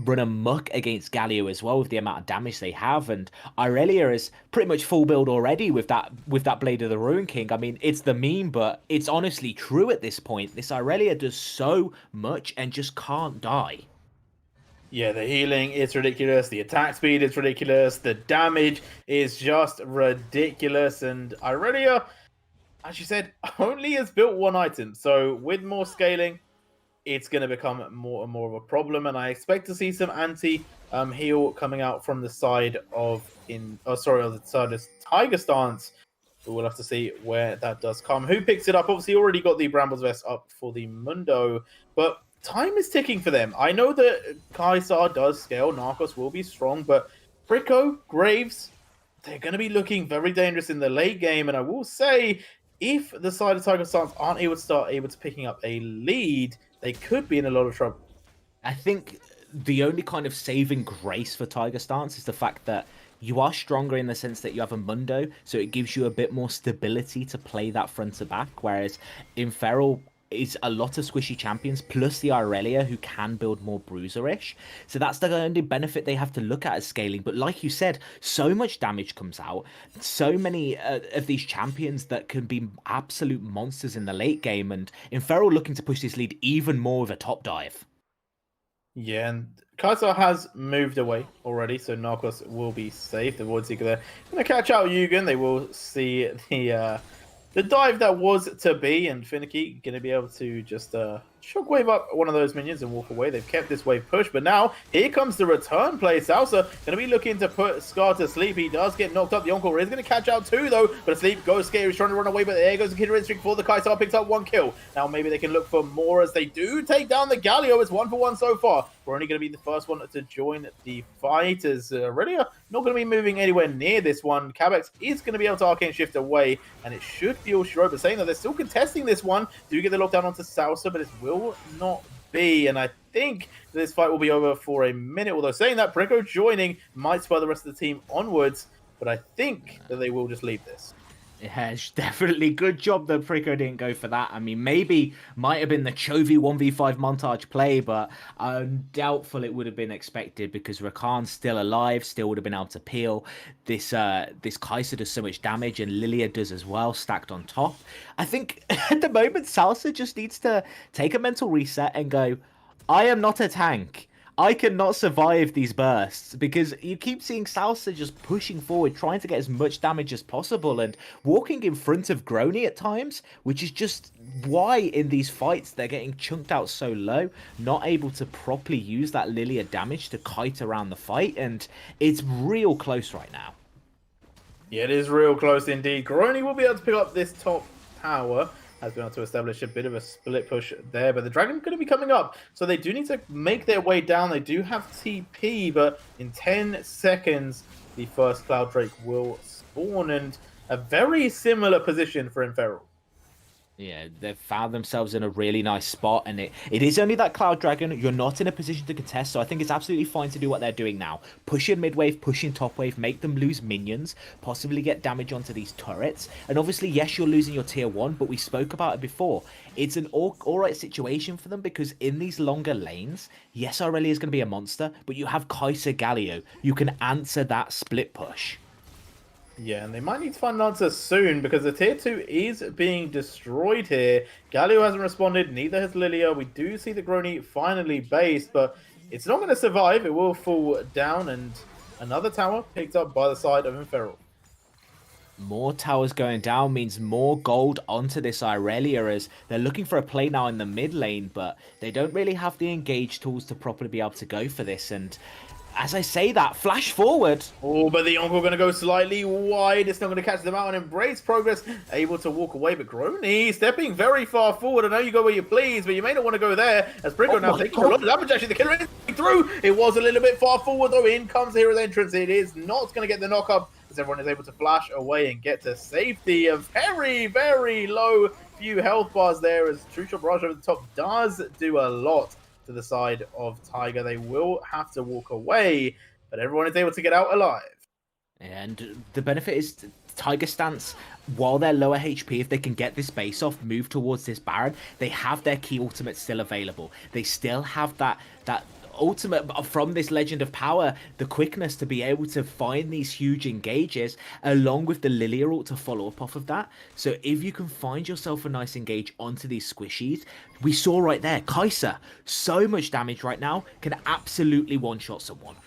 run amok against Galio as well with the amount of damage they have. And Irelia is pretty much full build already with that Blade of the Ruin King. I mean, it's the meme, but it's honestly true at this point. This Irelia does so much and just can't die. Yeah, the healing is ridiculous. The attack speed is ridiculous. The damage is just ridiculous. And Irelia, as you said, only has built one item. So with more scaling, it's going to become more and more of a problem. And I expect to see some anti-heal coming out from the side of Tiger Stance. We'll have to see where that does come. Who picks it up? Obviously, already got the Brambles Vest up for the Mundo, but time is ticking for them. I know that Kai'Sa does scale, Narcos will be strong, but Brico, Graves, they're going to be looking very dangerous in the late game. And I will say, if the side of Tiger Stance aren't able to picking up a lead, they could be in a lot of trouble. I think the only kind of saving grace for Tiger Stance is the fact that you are stronger in the sense that you have a Mundo, so it gives you a bit more stability to play that front to back, whereas in Feral is a lot of squishy champions plus the Irelia who can build more bruiser-ish. So that's the only benefit they have to look at as scaling. But like you said, so much damage comes out. So many of these champions that can be absolute monsters in the late game. And in Feral looking to push this lead even more with a top dive. Yeah, and Kai'Sa has moved away already, so Narcos will be safe. The Void Seeker there going to catch out Yugen. They will see the dive that was to be, and Finicky going to be able to just shockwave up one of those minions and walk away. They've kept this wave push, but now here comes the return play. Salsa going to be looking to put Scar to sleep. He does get knocked up. The Encore is going to catch out too, though, but asleep goes Scary. He's trying to run away, but there goes the Killer Instinct for the Kai'Sa. Picks up one kill. Now maybe they can look for more as they do take down the Galio. It's 1-for-1 so far. We're only going to be the first one to join the fight, as Aurelia not going to be moving anywhere near this one. Cabex is going to be able to Arcane Shift away, and it should feel Shiroba saying that they're still contesting this one. Do get the lockdown onto Salsa, but it will not be, and I think this fight will be over for a minute. Although saying that, Brico joining might spur the rest of the team onwards, but I think that they will just leave this. Yeah, it's definitely good job that Frico didn't go for that. I mean, maybe might have been the Chovy 1v5 montage play, but I'm doubtful it would have been expected because Rakan's still alive, still would have been able to peel. This Kai'Sa does so much damage, and Lilia does as well, stacked on top. I think at the moment, Salsa just needs to take a mental reset and go, I am not a tank. I cannot survive these bursts, because you keep seeing Salsa just pushing forward, trying to get as much damage as possible and walking in front of Grony at times, which is just why in these fights they're getting chunked out so low, not able to properly use that Lilia damage to kite around the fight, and it's real close right now. Yeah, it is real close indeed. Grony will be able to pick up this top tower. Has been able to establish a bit of a split push there, but the Dragon's going to be coming up, so they do need to make their way down. They do have TP, but in 10 seconds, the first Cloud Drake will spawn, and a very similar position for Inferal. Yeah, they've found themselves in a really nice spot, and it is only that Cloud Dragon. You're not in a position to contest, so I think it's absolutely fine to do what they're doing now. Push in mid wave, push in top wave, make them lose minions, possibly get damage onto these turrets. And obviously, yes, you're losing your tier 1, but we spoke about it before. It's an alright situation for them, because in these longer lanes, yes, Aurelia is going to be a monster, but you have Kai'Sa Galio. You can answer that split push. Yeah, and they might need to find an answer soon, because the tier 2 is being destroyed here. Galio hasn't responded, neither has Lilia. We do see the Grony finally based, but it's not going to survive. It will fall down, and another tower picked up by the side of Inferal. More towers going down means more gold onto this Irelia, as they're looking for a play now in the mid lane, but they don't really have the engage tools to properly be able to go for this. And as I say that, flash forward. Oh, but the Uncle going to go slightly wide. It's not going to catch them out and Embrace Progress able to walk away. But Grony stepping very far forward. I know you go where you please, but you may not want to go there. As Brico now taking a lot of damage. Actually, the killer is through. It was a little bit far forward, though. In comes the hero's entrance. It is not going to get the knock up, as everyone is able to flash away and get to safety. A very, very low few health bars there, as True Shot Barrage over the top does do a lot to the side of Tiger. They will have to walk away, but everyone is able to get out alive. And the benefit is Tiger stance, while they're lower HP, if they can get this base off, move towards this Baron, they have their key ultimate still available. They still have that ultimate from this Legend of Power, the quickness to be able to find these huge engages, along with the Lilia ult to follow up off of that. So if you can find yourself a nice engage onto these squishies, we saw right there, Kai'Sa, so much damage right now, can absolutely one-shot someone.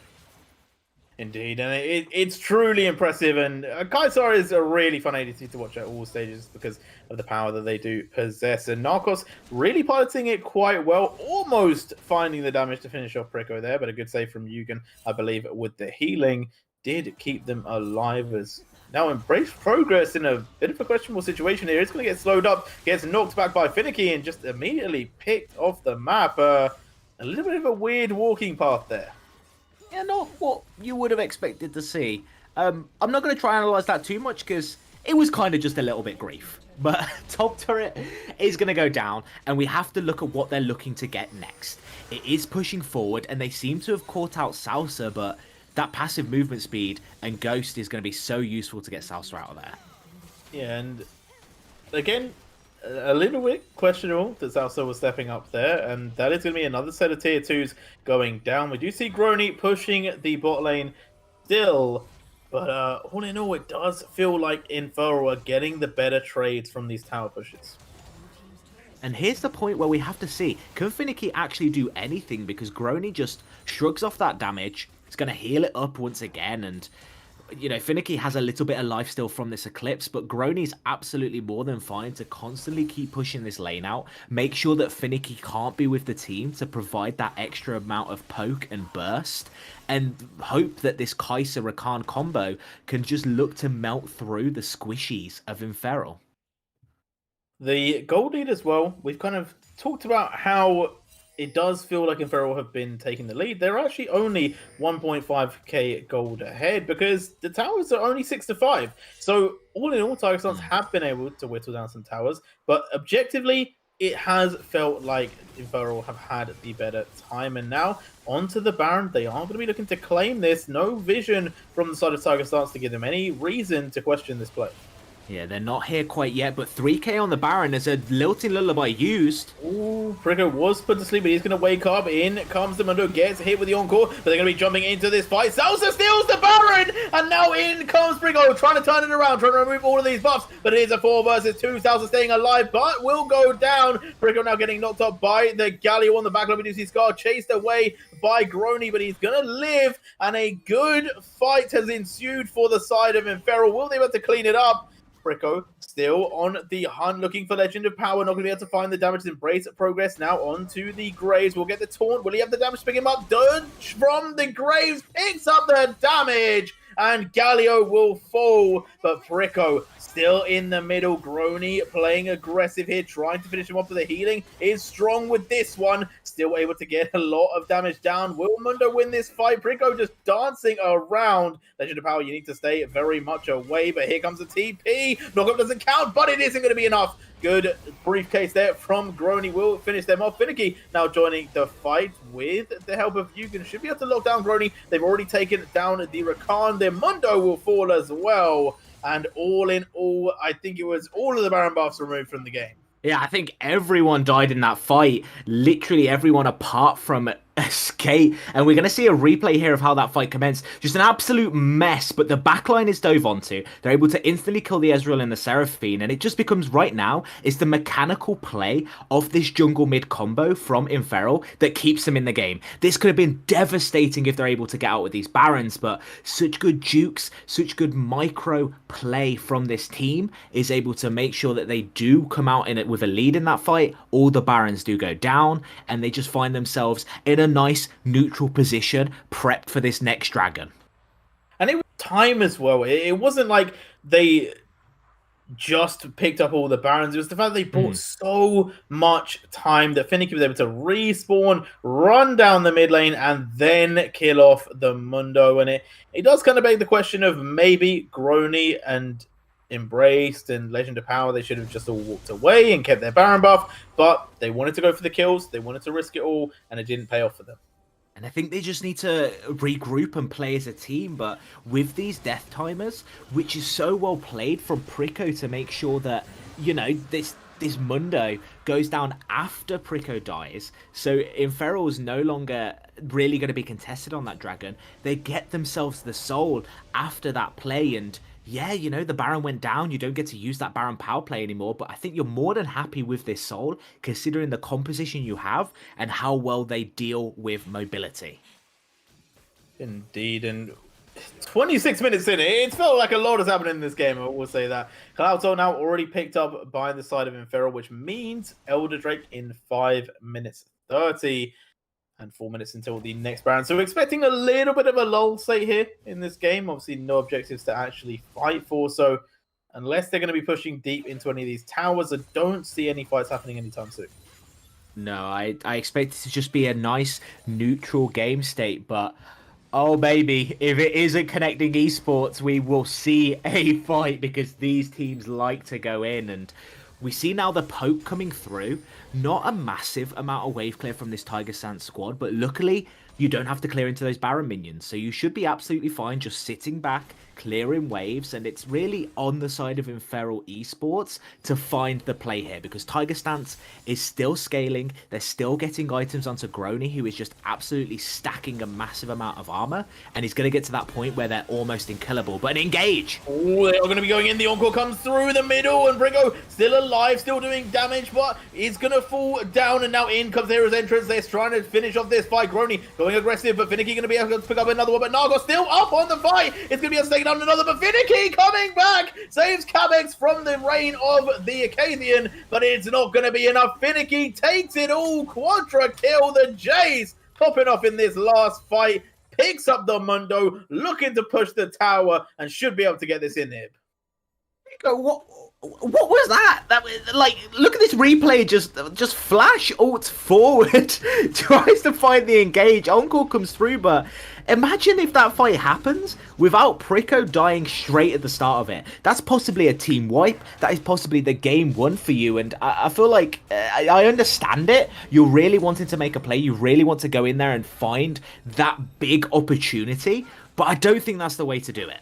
Indeed, and it's truly impressive, and Kai'Sa is a really fun ADC to watch at all stages because of the power that they do possess, and Narcos really piloting it quite well, almost finding the damage to finish off Prico there, but a good save from Yugen, I believe, with the healing, did keep them alive. As now Embrace Progress in a bit of a questionable situation here. It's going to get slowed up, gets knocked back by Finicky, and just immediately picked off the map. A little bit of a weird walking path there. Yeah, not what you would have expected to see. I'm not going to try and analyze that too much because it was kind of just a little bit grief. But top turret is going to go down, and we have to look at what they're looking to get next. It is pushing forward, and they seem to have caught out Salsa, but that passive movement speed and Ghost is going to be so useful to get Salsa out of there. Yeah, and again, a little bit questionable that Salsa was stepping up there, and that is going to be another set of tier 2s going down. We do see Grony pushing the bot lane still, but all in all, it does feel like Inferno are getting the better trades from these tower pushes. And here's the point where we have to see, can Finicky actually do anything? Because Grony just shrugs off that damage, it's going to heal it up once again, and you know, Finicky has a little bit of life still from this Eclipse, but Grony's absolutely more than fine to constantly keep pushing this lane out, make sure that Finicky can't be with the team to provide that extra amount of poke and burst, and hope that this Kai'Sa Rakan combo can just look to melt through the squishies of Inferno. The gold lead as well, we've kind of talked about how it does feel like Inferno have been taking the lead. They're actually only 1.5k gold ahead because the towers are only 6 to 5. So all in all, Tiger Stance have been able to whittle down some towers, but objectively, it has felt like Inferno have had the better time. And now onto the Baron, they are going to be looking to claim this. No vision from the side of Tiger Stance to give them any reason to question this play. Yeah, they're not here quite yet, but 3k on the Baron as a lilting lullaby used. Ooh, Prico was put to sleep, but he's going to wake up. In comes the Mundo, gets hit with the Encore, but they're going to be jumping into this fight. Salsa steals the Baron, and now in comes Prico, trying to turn it around, trying to remove all of these buffs, but it is a 4 versus 2. Salsa staying alive, but will go down. Prico now getting knocked up by the Galio on the back. We do see Scar chased away by Grony, but he's going to live, and a good fight has ensued for the side of Inferno. Will they be able to clean it up? Prico still on the hunt, looking for Legend of Power. Not going to be able to find the damage. Embrace Progress now onto the Graves. We'll get the taunt. Will he have the damage to pick him up? Dirge from the Graves picks up the damage, and Galio will fall. But Prico still in the middle. Grony playing aggressive here, trying to finish him off with the healing. Is strong with this one. Still able to get a lot of damage down. Will Mundo win this fight? Prico just dancing around. Legend of Power, you need to stay very much away. But here comes the TP. Knockup doesn't count, but it isn't going to be enough. Good briefcase there from Grony. Will finish them off. Finicky now joining the fight with the help of Yugen. Should be able to lock down Grony. They've already taken down the Rakan. Their Mundo will fall as well. And all in all, I think it was all of the Baron buffs removed from the game. Yeah, I think everyone died in that fight. Literally everyone apart from Skate, and we're going to see a replay here of how that fight commenced. Just an absolute mess, but the backline is dove onto. They're able to instantly kill the Ezreal and the Seraphine, and it just becomes right now is the mechanical play of this jungle mid combo from Inferal that keeps them in the game. This could have been devastating if they're able to get out with these Barons, but such good jukes, such good micro play from this team is able to make sure that they do come out in it with a lead in that fight. All the Barons do go down, and they just find themselves in a nice neutral position, prepped for this next dragon. And it was time as well. It wasn't like they just picked up all the Barons. It was the fact that they bought so much time that Finicky was able to respawn, run down the mid lane, and then kill off the Mundo. And it does kind of beg the question of maybe Grony and Embraced and Legend of Power, they should have just all walked away and kept their Baron buff, but they wanted to go for the kills, they wanted to risk it all, and it didn't pay off for them. And I think they just need to regroup and play as a team, but with these death timers, which is so well played from Prico to make sure that, you know, this Mundo goes down after Prico dies, so Inferal is no longer really going to be contested on that dragon. They get themselves the soul after that play, and yeah, you know, the Baron went down. You don't get to use that Baron power play anymore, but I think you're more than happy with this soul, considering the composition you have and how well they deal with mobility. Indeed, and 26 minutes in, it felt like a lot has happened in this game, I will say that. Cloudsoul now already picked up by the side of Inferal, which means Elder Drake in 5 minutes 30. And 4 minutes until the next Baron. So we're expecting a little bit of a lull state here in this game. Obviously, no objectives to actually fight for. So unless they're going to be pushing deep into any of these towers, I don't see any fights happening anytime soon. No, I expect it to just be a nice neutral game state. But, oh baby, if it isn't connecting esports, we will see a fight because these teams like to go in. And we see now the poke coming through. Not a massive amount of wave clear from this Tiger Stance squad, but luckily you don't have to clear into those Baron minions. So you should be absolutely fine just sitting back, clearing waves, and it's really on the side of Inferal Esports to find the play here because Tiger Stance is still scaling. They're still getting items onto Grony, who is just absolutely stacking a massive amount of armor, and he's going to get to that point where they're almost unkillable. But engage! Oh, they are going to be going in. The Encore comes through the middle, and Brigo still alive, still doing damage, but he's going to fall down, and now in comes Hera's entrance. They're trying to finish off this fight. Grony going aggressive, but Finicky going to be able to pick up another one, but Nargos still up on the fight. It's going to be a taking down another, but Finicky coming back, saves Cabex from the reign of the Acadian, but it's not going to be enough. Finicky takes it all, quadra kill. The Jays popping off in this last fight, picks up the Mundo, looking to push the tower, and should be able to get this in here. What was that? That was like, look at this replay. Just flash alt forward, tries to find the engage. Encore comes through, but imagine if that fight happens without Prico dying straight at the start of it. That's possibly a team wipe. That is possibly the game won for you. And I feel like I understand it. You're really wanting to make a play. You really want to go in there and find that big opportunity. But I don't think that's the way to do it.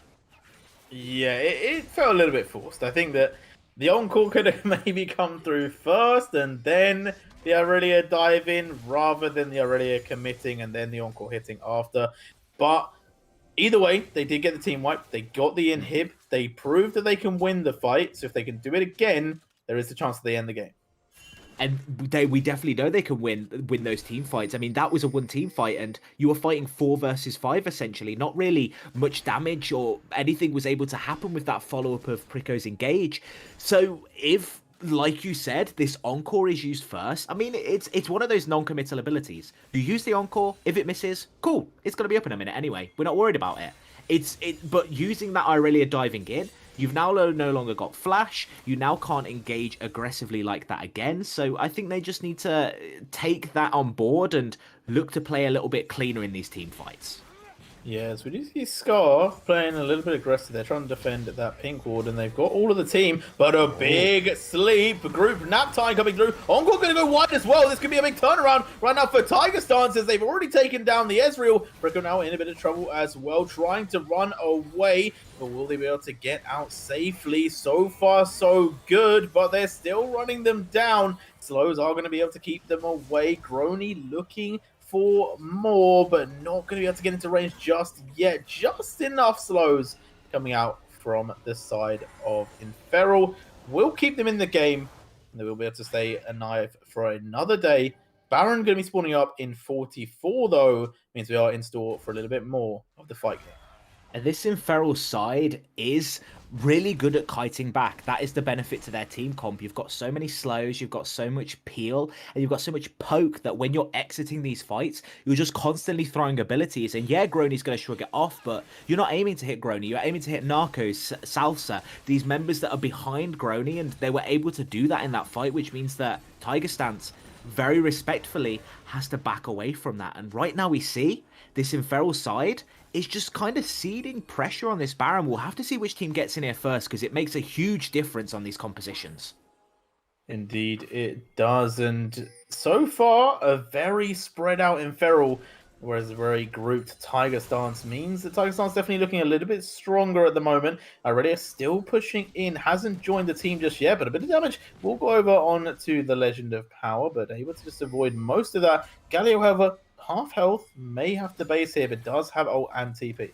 Yeah, it felt a little bit forced. I think that the Encore could have maybe come through first and then the Aurelia dive in rather than the Aurelia committing and then the Encore hitting after. But either way, they did get the team wipe. They got the inhib. They proved that they can win the fight. So if they can do it again, there is a chance that they end the game. And we definitely know they can win those team fights. I mean, that was a one-team fight, and you were fighting 4 versus 5, essentially. Not really much damage or anything was able to happen with that follow-up of Prico's engage. So if, like you said, this Encore is used first, I mean, it's one of those non-committal abilities. You use the Encore, if it misses, cool. It's going to be up in a minute anyway. We're not worried about it. But using that Aurelia diving in, you've now no longer got flash. You now can't engage aggressively like that again. So I think they just need to take that on board and look to play a little bit cleaner in these team fights. Yes, we do see Scar playing a little bit aggressive. They're trying to defend that pink ward, and they've got all of the team, but a big sleep group nap time coming through. Encore going to go wide as well. This could be a big turnaround right now for Tiger Stances. They've already taken down the Ezreal. Brico now in a bit of trouble as well, trying to run away. But will they be able to get out safely? So far, so good, but they're still running them down. Slows are going to be able to keep them away. Grony looking for more, but not going to be able to get into range just yet. Just enough slows coming out from the side of Inferal. Will keep them in the game, and they will be able to stay alive for another day. Baron going to be spawning up in 44, though, means we are in store for a little bit more of the fight game. And this Inferal side is really good at kiting back. That is the benefit to their team comp. You've got so many slows, you've got so much peel, and you've got so much poke that when you're exiting these fights, you're just constantly throwing abilities. And yeah, Grony's going to shrug it off, but you're not aiming to hit Grony. You're aiming to hit Narcos, Salsa, these members that are behind Grony, and they were able to do that in that fight, which means that Tiger Stance very respectfully has to back away from that. And right now we see this Inferal side is just kind of seeding pressure on this Baron. We'll have to see which team gets in here first, because it makes a huge difference on these compositions. Indeed, it does. And so far, a very spread out Inferal, whereas a very grouped Tiger Stance means that Tiger Stance definitely looking a little bit stronger at the moment. Irelia still pushing in, hasn't joined the team just yet, but a bit of damage. We'll go over on to the Legend of Power, but able to just avoid most of that. Galio, however, half health, may have to base here, but does have ult and TP.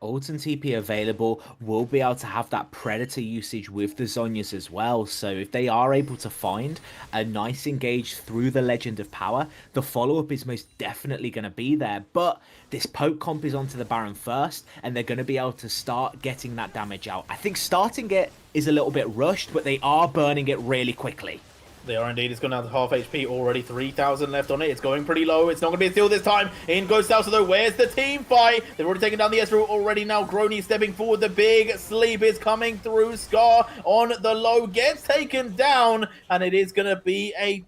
Ult and TP available, will be able to have that Predator usage with the Zhonya's as well. So if they are able to find a nice engage through the Legend of Power, the follow-up is most definitely going to be there. But this poke comp is onto the Baron first, and they're going to be able to start getting that damage out. I think starting it is a little bit rushed, but they are burning it really quickly. They are indeed. It's gone down to half HP already. 3,000 left on it. It's going pretty low. It's not going to be a steal this time. In goes Salsa though. Where's the team fight? They've already taken down the Ezreal already now. Grony stepping forward. The big sleep is coming through. Scar on the low gets taken down. And it is going to be a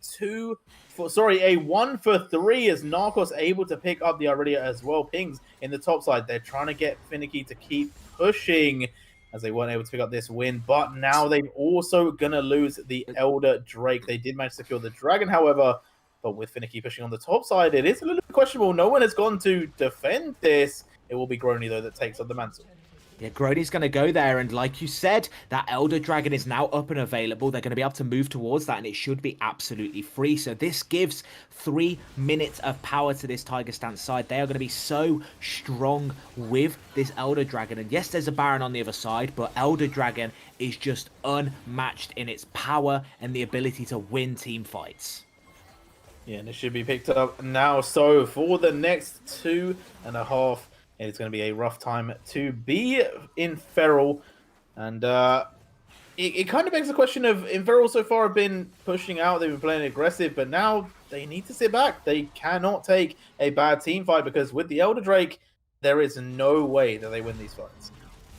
1 for 3 as Narcos able to pick up the Irelia as well. Pings in the top side. They're trying to get Finicky to keep pushing, as they weren't able to pick up this win. But now they're also going to lose the Elder Drake. They did manage to secure the Dragon, however, but with Finicky pushing on the top side, it is a little bit questionable. No one has gone to defend this. It will be Grony, though, that takes up the mantle. Yeah, Grony's going to go there, and like you said, that Elder Dragon is now up and available. They're going to be able to move towards that, and it should be absolutely free. So this gives 3 minutes of power to this Tiger Stance side. They are going to be so strong with this Elder Dragon. And yes, there's a Baron on the other side, but Elder Dragon is just unmatched in its power and the ability to win team fights. Yeah, and it should be picked up now. So for the next 2.5, it's going to be a rough time to be in Feral. And it kind of begs the question of, Inferal so far have been pushing out, they've been playing aggressive, but now they need to sit back. They cannot take a bad team fight, because with the Elder Drake, there is no way that they win these fights.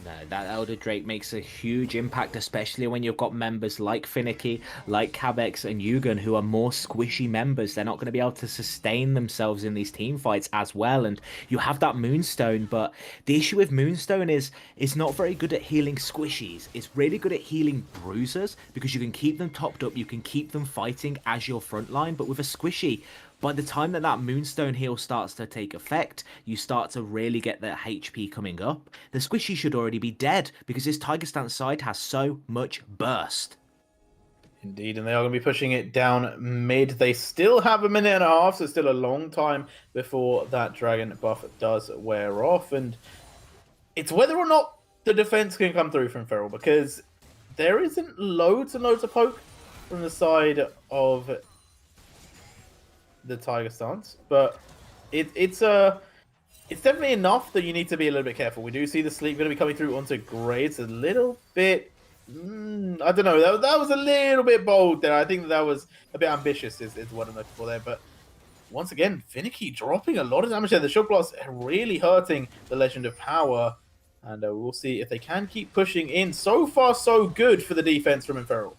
No, that Elder Drake makes a huge impact, especially when you've got members like Finicky, like Cabex and Yugen, who are more squishy members. They're not going to be able to sustain themselves in these team fights as well. And you have that Moonstone, but the issue with Moonstone is it's not very good at healing squishies. It's really good at healing bruisers, because you can keep them topped up, you can keep them fighting as your front line. But with a squishy, by the time that Moonstone heal starts to take effect, you start to really get the HP coming up. The squishy should already be dead, because this Tiger Stance side has so much burst. Indeed, and they are going to be pushing it down mid. They still have a minute and a half, so still a long time before that Dragon buff does wear off. And it's whether or not the defense can come through from Feral, because there isn't loads and loads of poke from the side of the Tiger Stance, but it's definitely enough that you need to be a little bit careful. We do see the sleep going to be coming through onto Grey. It's a little bit, I don't know, that was a little bit bold there. I think that was a bit ambitious is what I'm looking for there. But once again, Finicky dropping a lot of damage there. The Shock Blast really hurting the Legend of Power, and we'll see if they can keep pushing in. So far, so good for the defense from Inferal.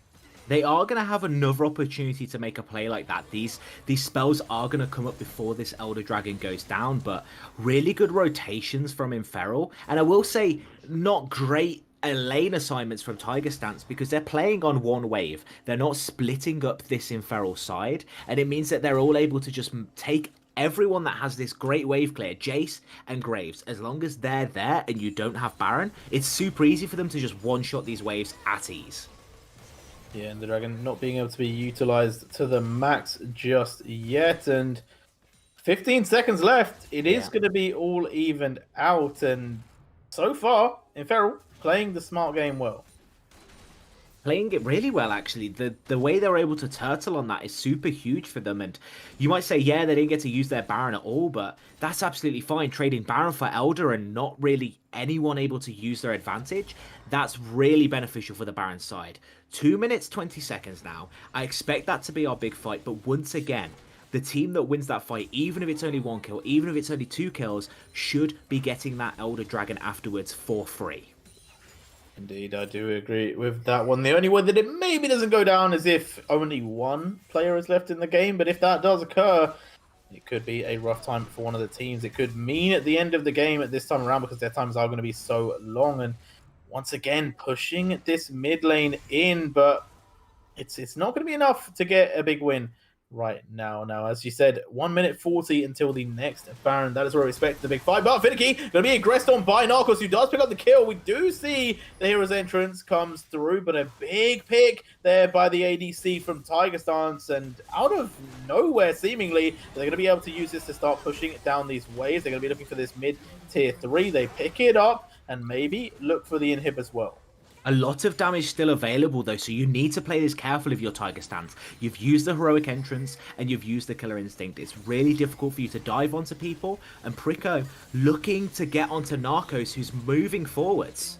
They are going to have another opportunity to make a play like that. These spells are going to come up before this Elder Dragon goes down, but really good rotations from Inferal. And I will say, not great lane assignments from Tiger Stance, because they're playing on one wave. They're not splitting up this Inferal side, and it means that they're all able to just take everyone that has this great wave clear, Jace and Graves. As long as they're there and you don't have Baron, it's super easy for them to just one-shot these waves at ease. Yeah, and the Dragon not being able to be utilized to the max just yet. And 15 seconds left. It is Yeah. going to be all evened out. And so far, Inferno playing the smart game well. Playing it really well, actually. The way they were able to turtle on that is super huge for them. And you might say, yeah, they didn't get to use their Baron at all, but that's absolutely fine. Trading Baron for Elder and not really anyone able to use their advantage, that's really beneficial for the Baron side. 2 minutes, 20 seconds now. I expect that to be our big fight, but once again, the team that wins that fight, even if it's only 1 kill, even if it's only 2 kills, should be getting that Elder Dragon afterwards for free. Indeed, I do agree with that one. The only way that it maybe doesn't go down is if only one player is left in the game. But if that does occur, it could be a rough time for one of the teams. It could mean at the end of the game at this time around, because their times are going to be so long. And once again, pushing this mid lane in, but it's not going to be enough to get a big win right now. Now, as you said, 1 minute 40 until the next Baron. That is where we expect the big fight. But Finicky going to be aggressed on by Narcos, who does pick up the kill. We do see the hero's entrance comes through, but a big pick there by the ADC from Tiger Stance. And out of nowhere, seemingly, they're going to be able to use this to start pushing it down these waves. They're going to be looking for this mid tier 3. They pick it up and maybe look for the inhib as well. A lot of damage still available though, so you need to play this careful if you're Tiger Stance. You've used the heroic entrance and you've used the killer instinct. It's really difficult for you to dive onto people, and Prico looking to get onto Narcos, who's moving forwards.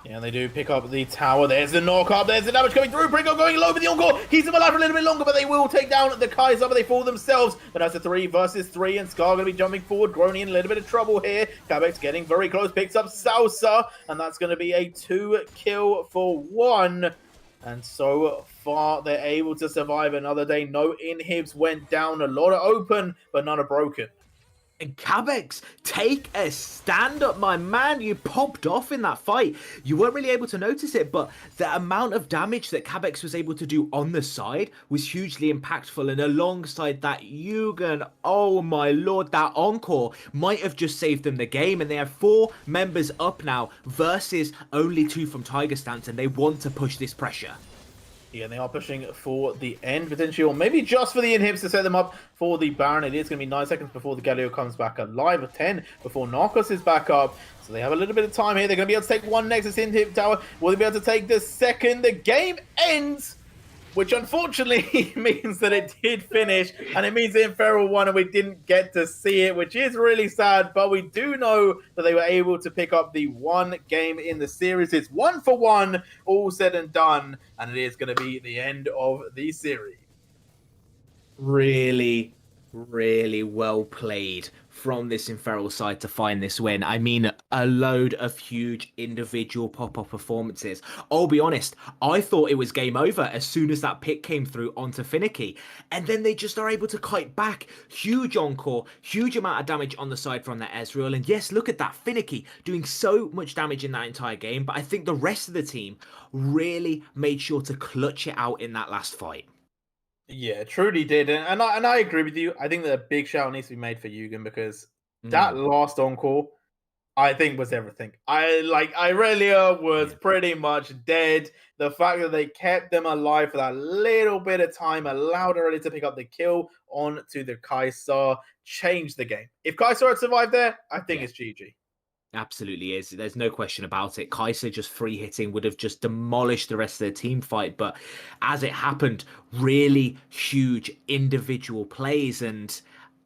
Yeah, they do pick up the tower. There's the knock up. There's the damage coming through. Prico going low with the Encore. Keeps them alive for a little bit longer, but they will take down the Kaiser, but they fall themselves. But that's a 3 versus 3, and Scar going to be jumping forward. Grony in a little bit of trouble here. Cabex getting very close. Picks up Salsa, and that's going to be a 2 kill for 1. And so far, they're able to survive another day. No inhibs went down. A lot are open, but none are broken. And Cabex, take a stand up, my man. You popped off in that fight. You weren't really able to notice it, but the amount of damage that Cabex was able to do on the side was hugely impactful. And alongside that, Yugen, oh my lord, that Encore might have just saved them the game. And they have 4 members up now versus only 2 from Tiger Stance, and they want to push this pressure. Yeah, they are pushing for the end, potentially, or maybe just for the inhibs to set them up for the Baron. It is going to be 9 seconds before the Galio comes back alive, or 10 before Narcos is back up. So they have a little bit of time here. They're going to be able to take one Nexus inhib tower. Will they be able to take the second? The game ends, which unfortunately means that it did finish, and it means Inferno won and we didn't get to see it, which is really sad, but we do know that they were able to pick up the 1 game in the series. It's 1 for 1, all said and done, and it is going to be the end of the series. Really, really well played from this Inferno side to find this win. I mean, a load of huge individual pop-up performances. I'll be honest, I thought it was game over as soon as that pick came through onto Finicky. And then they just are able to kite back. Huge Encore, huge amount of damage on the side from that Ezreal. And yes, look at that, Finicky doing so much damage in that entire game. But I think the rest of the team really made sure to clutch it out in that last fight. Yeah, truly did, and I agree with you. I think that a big shout needs to be made for Yugen, because that last Encore, I think, was everything. Irelia was pretty much dead. The fact that they kept them alive for that little bit of time allowed Irelia to pick up the kill onto the Kai'Sa, changed the game. If Kai'Sa had survived there, I think it's GG. Absolutely is. There's no question about it. Kai'Sa just free hitting would have just demolished the rest of the team fight. But as it happened, really huge individual plays. And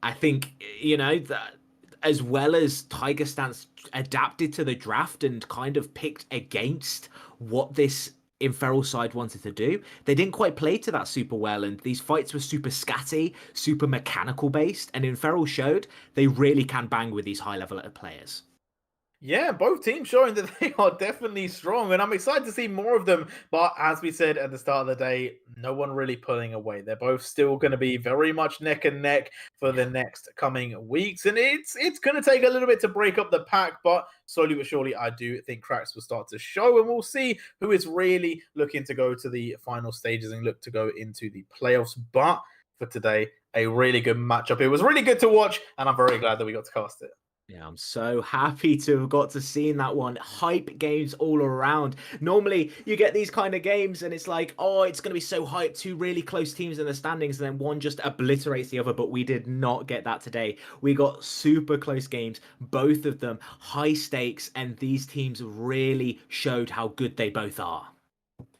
I think, you know, that as well as Tiger Stance adapted to the draft and kind of picked against what this Inferno side wanted to do, they didn't quite play to that super well, and these fights were super scatty, super mechanical based, and Inferno showed they really can bang with these high level players. Yeah, both teams showing that they are definitely strong, and I'm excited to see more of them. But as we said at the start of the day, no one really pulling away. They're both still going to be very much neck and neck for the next coming weeks, and it's going to take a little bit to break up the pack, but slowly but surely, I do think cracks will start to show, and we'll see who is really looking to go to the final stages and look to go into the playoffs. But for today, a really good matchup. It was really good to watch, and I'm very glad that we got to cast it. Yeah, I'm so happy to have got to see that one. Hype games all around. Normally, you get these kind of games and it's like, oh, it's going to be so hyped. Two really close teams in the standings, and then one just obliterates the other. But we did not get that today. We got super close games, both of them high stakes, and these teams really showed how good they both are.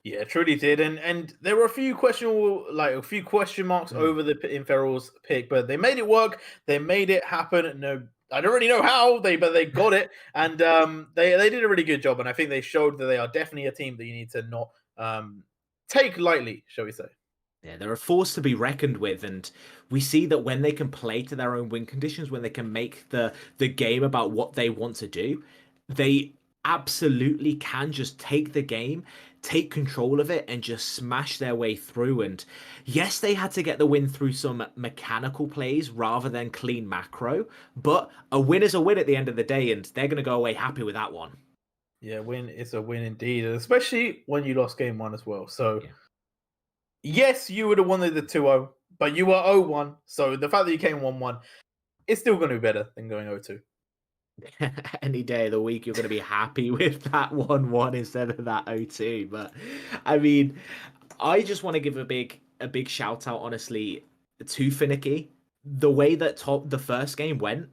Yeah, truly did, and there were a few question marks over the Inferals pick, but they made it work. They made it happen. No, I don't really know how but they got it, and they did a really good job. And I think they showed that they are definitely a team that you need to not take lightly, shall we say? Yeah, they're a force to be reckoned with, and we see that when they can play to their own win conditions, when they can make the game about what they want to do, they absolutely can just take the game, take control of it, and just smash their way through. And yes, they had to get the win through some mechanical plays rather than clean macro, but a win is a win at the end of the day, and they're going to go away happy with that one. Yeah, win is a win indeed, especially when you lost game one as well. So. Yeah. Yes, you would have won the 2-0, but you were 0-1. So the fact that you came 1-1, it's still going to be better than going 0-2. Any day of the week, you're going to be happy with that 1-1 instead of that 0-2. But I mean, I just want to give a big shout out, honestly, to Finicky. The way that the first game went,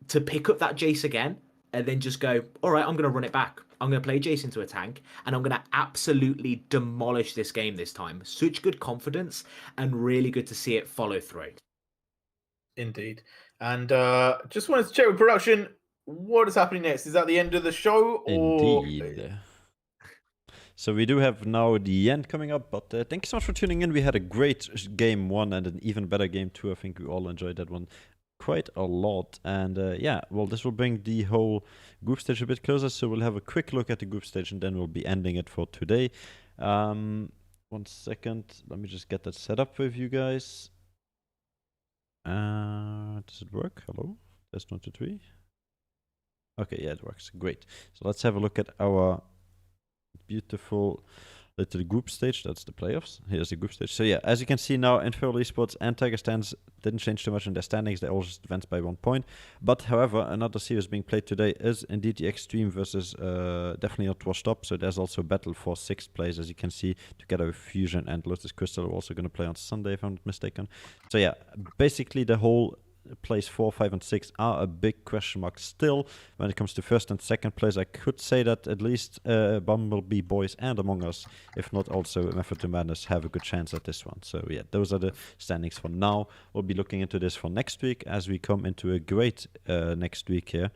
to pick up that Jace again and then just go, all right, I'm going to run it back. I'm going to play Jace into a tank, and I'm going to absolutely demolish this game this time. Such good confidence, and really good to see it follow through. Indeed. And just wanted to check with production, what is happening next? Is that the end of the show? Or... Indeed. So we do have now the end coming up, but thank you so much for tuning in. We had a great game one and an even better game two. I think we all enjoyed that one quite a lot, and yeah, well, this will bring the whole group stage a bit closer, so we'll have a quick look at the group stage and then we'll be ending it for today. 1 second, let me just get that set up with you guys. Does it work? Hello? Test 1, 2, 3. Okay, yeah, it works. Great. So let's have a look at our beautiful little group stage. That's the playoffs. Here's the group stage. So yeah, as you can see now, Inferal Esports and Tiger Stance didn't change too much in their standings. They all just advanced by 1 point. But however, another series being played today is indeed the Extreme versus Definitely Not Washed Up. So there's also a battle for 6th place, as you can see, together with Fusion and Lotus Crystal are also going to play on Sunday, if I'm not mistaken. So yeah, basically the whole place 4, 5, and 6 are a big question mark still. When it comes to 1st and 2nd place, I could say that at least Bumblebee Boys and Among Us, if not also Method to Madness, have a good chance at this one. So yeah, those are the standings for now. We'll be looking into this for next week as we come into a great next week here.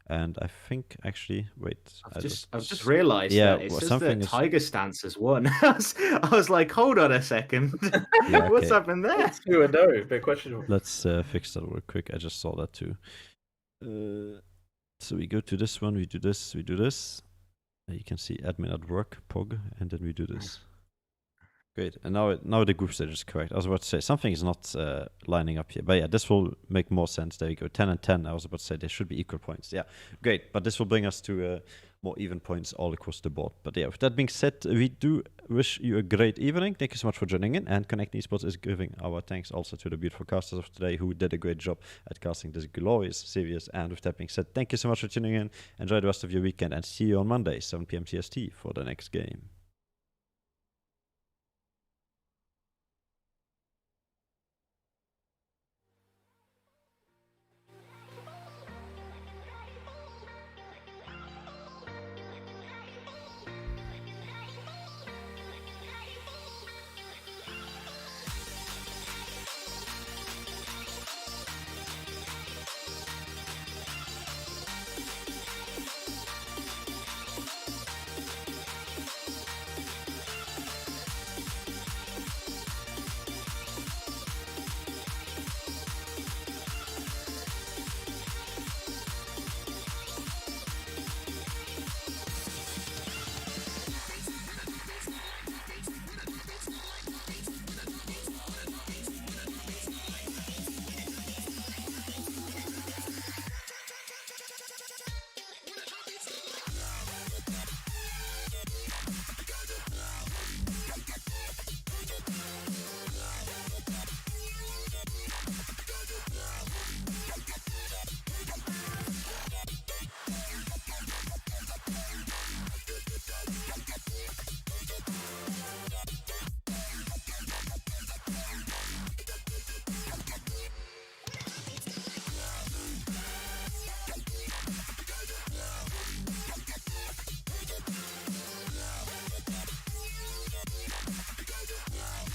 And I think actually, wait. I've just realised yeah, that it well, says something that is... Tiger Stance has won. I was like, hold on a second. Yeah, okay. What's happened there? It's 2-0, bit questionable. Let's fix that real quick. I just saw that too. So we go to this one, we do this, we do this. You can see admin at work, POG, and then we do this. Great, and now the group stage is correct. I was about to say, something is not lining up here. But yeah, this will make more sense. There you go, 10 and 10. I was about to say they should be equal points. Yeah, great. But this will bring us to more even points all across the board. But yeah, with that being said, we do wish you a great evening. Thank you so much for joining in. And Connect Esports is giving our thanks also to the beautiful casters of today who did a great job at casting this glorious series. And with that being said, thank you so much for tuning in. Enjoy the rest of your weekend and see you on Monday, 7 p.m. CST for the next game.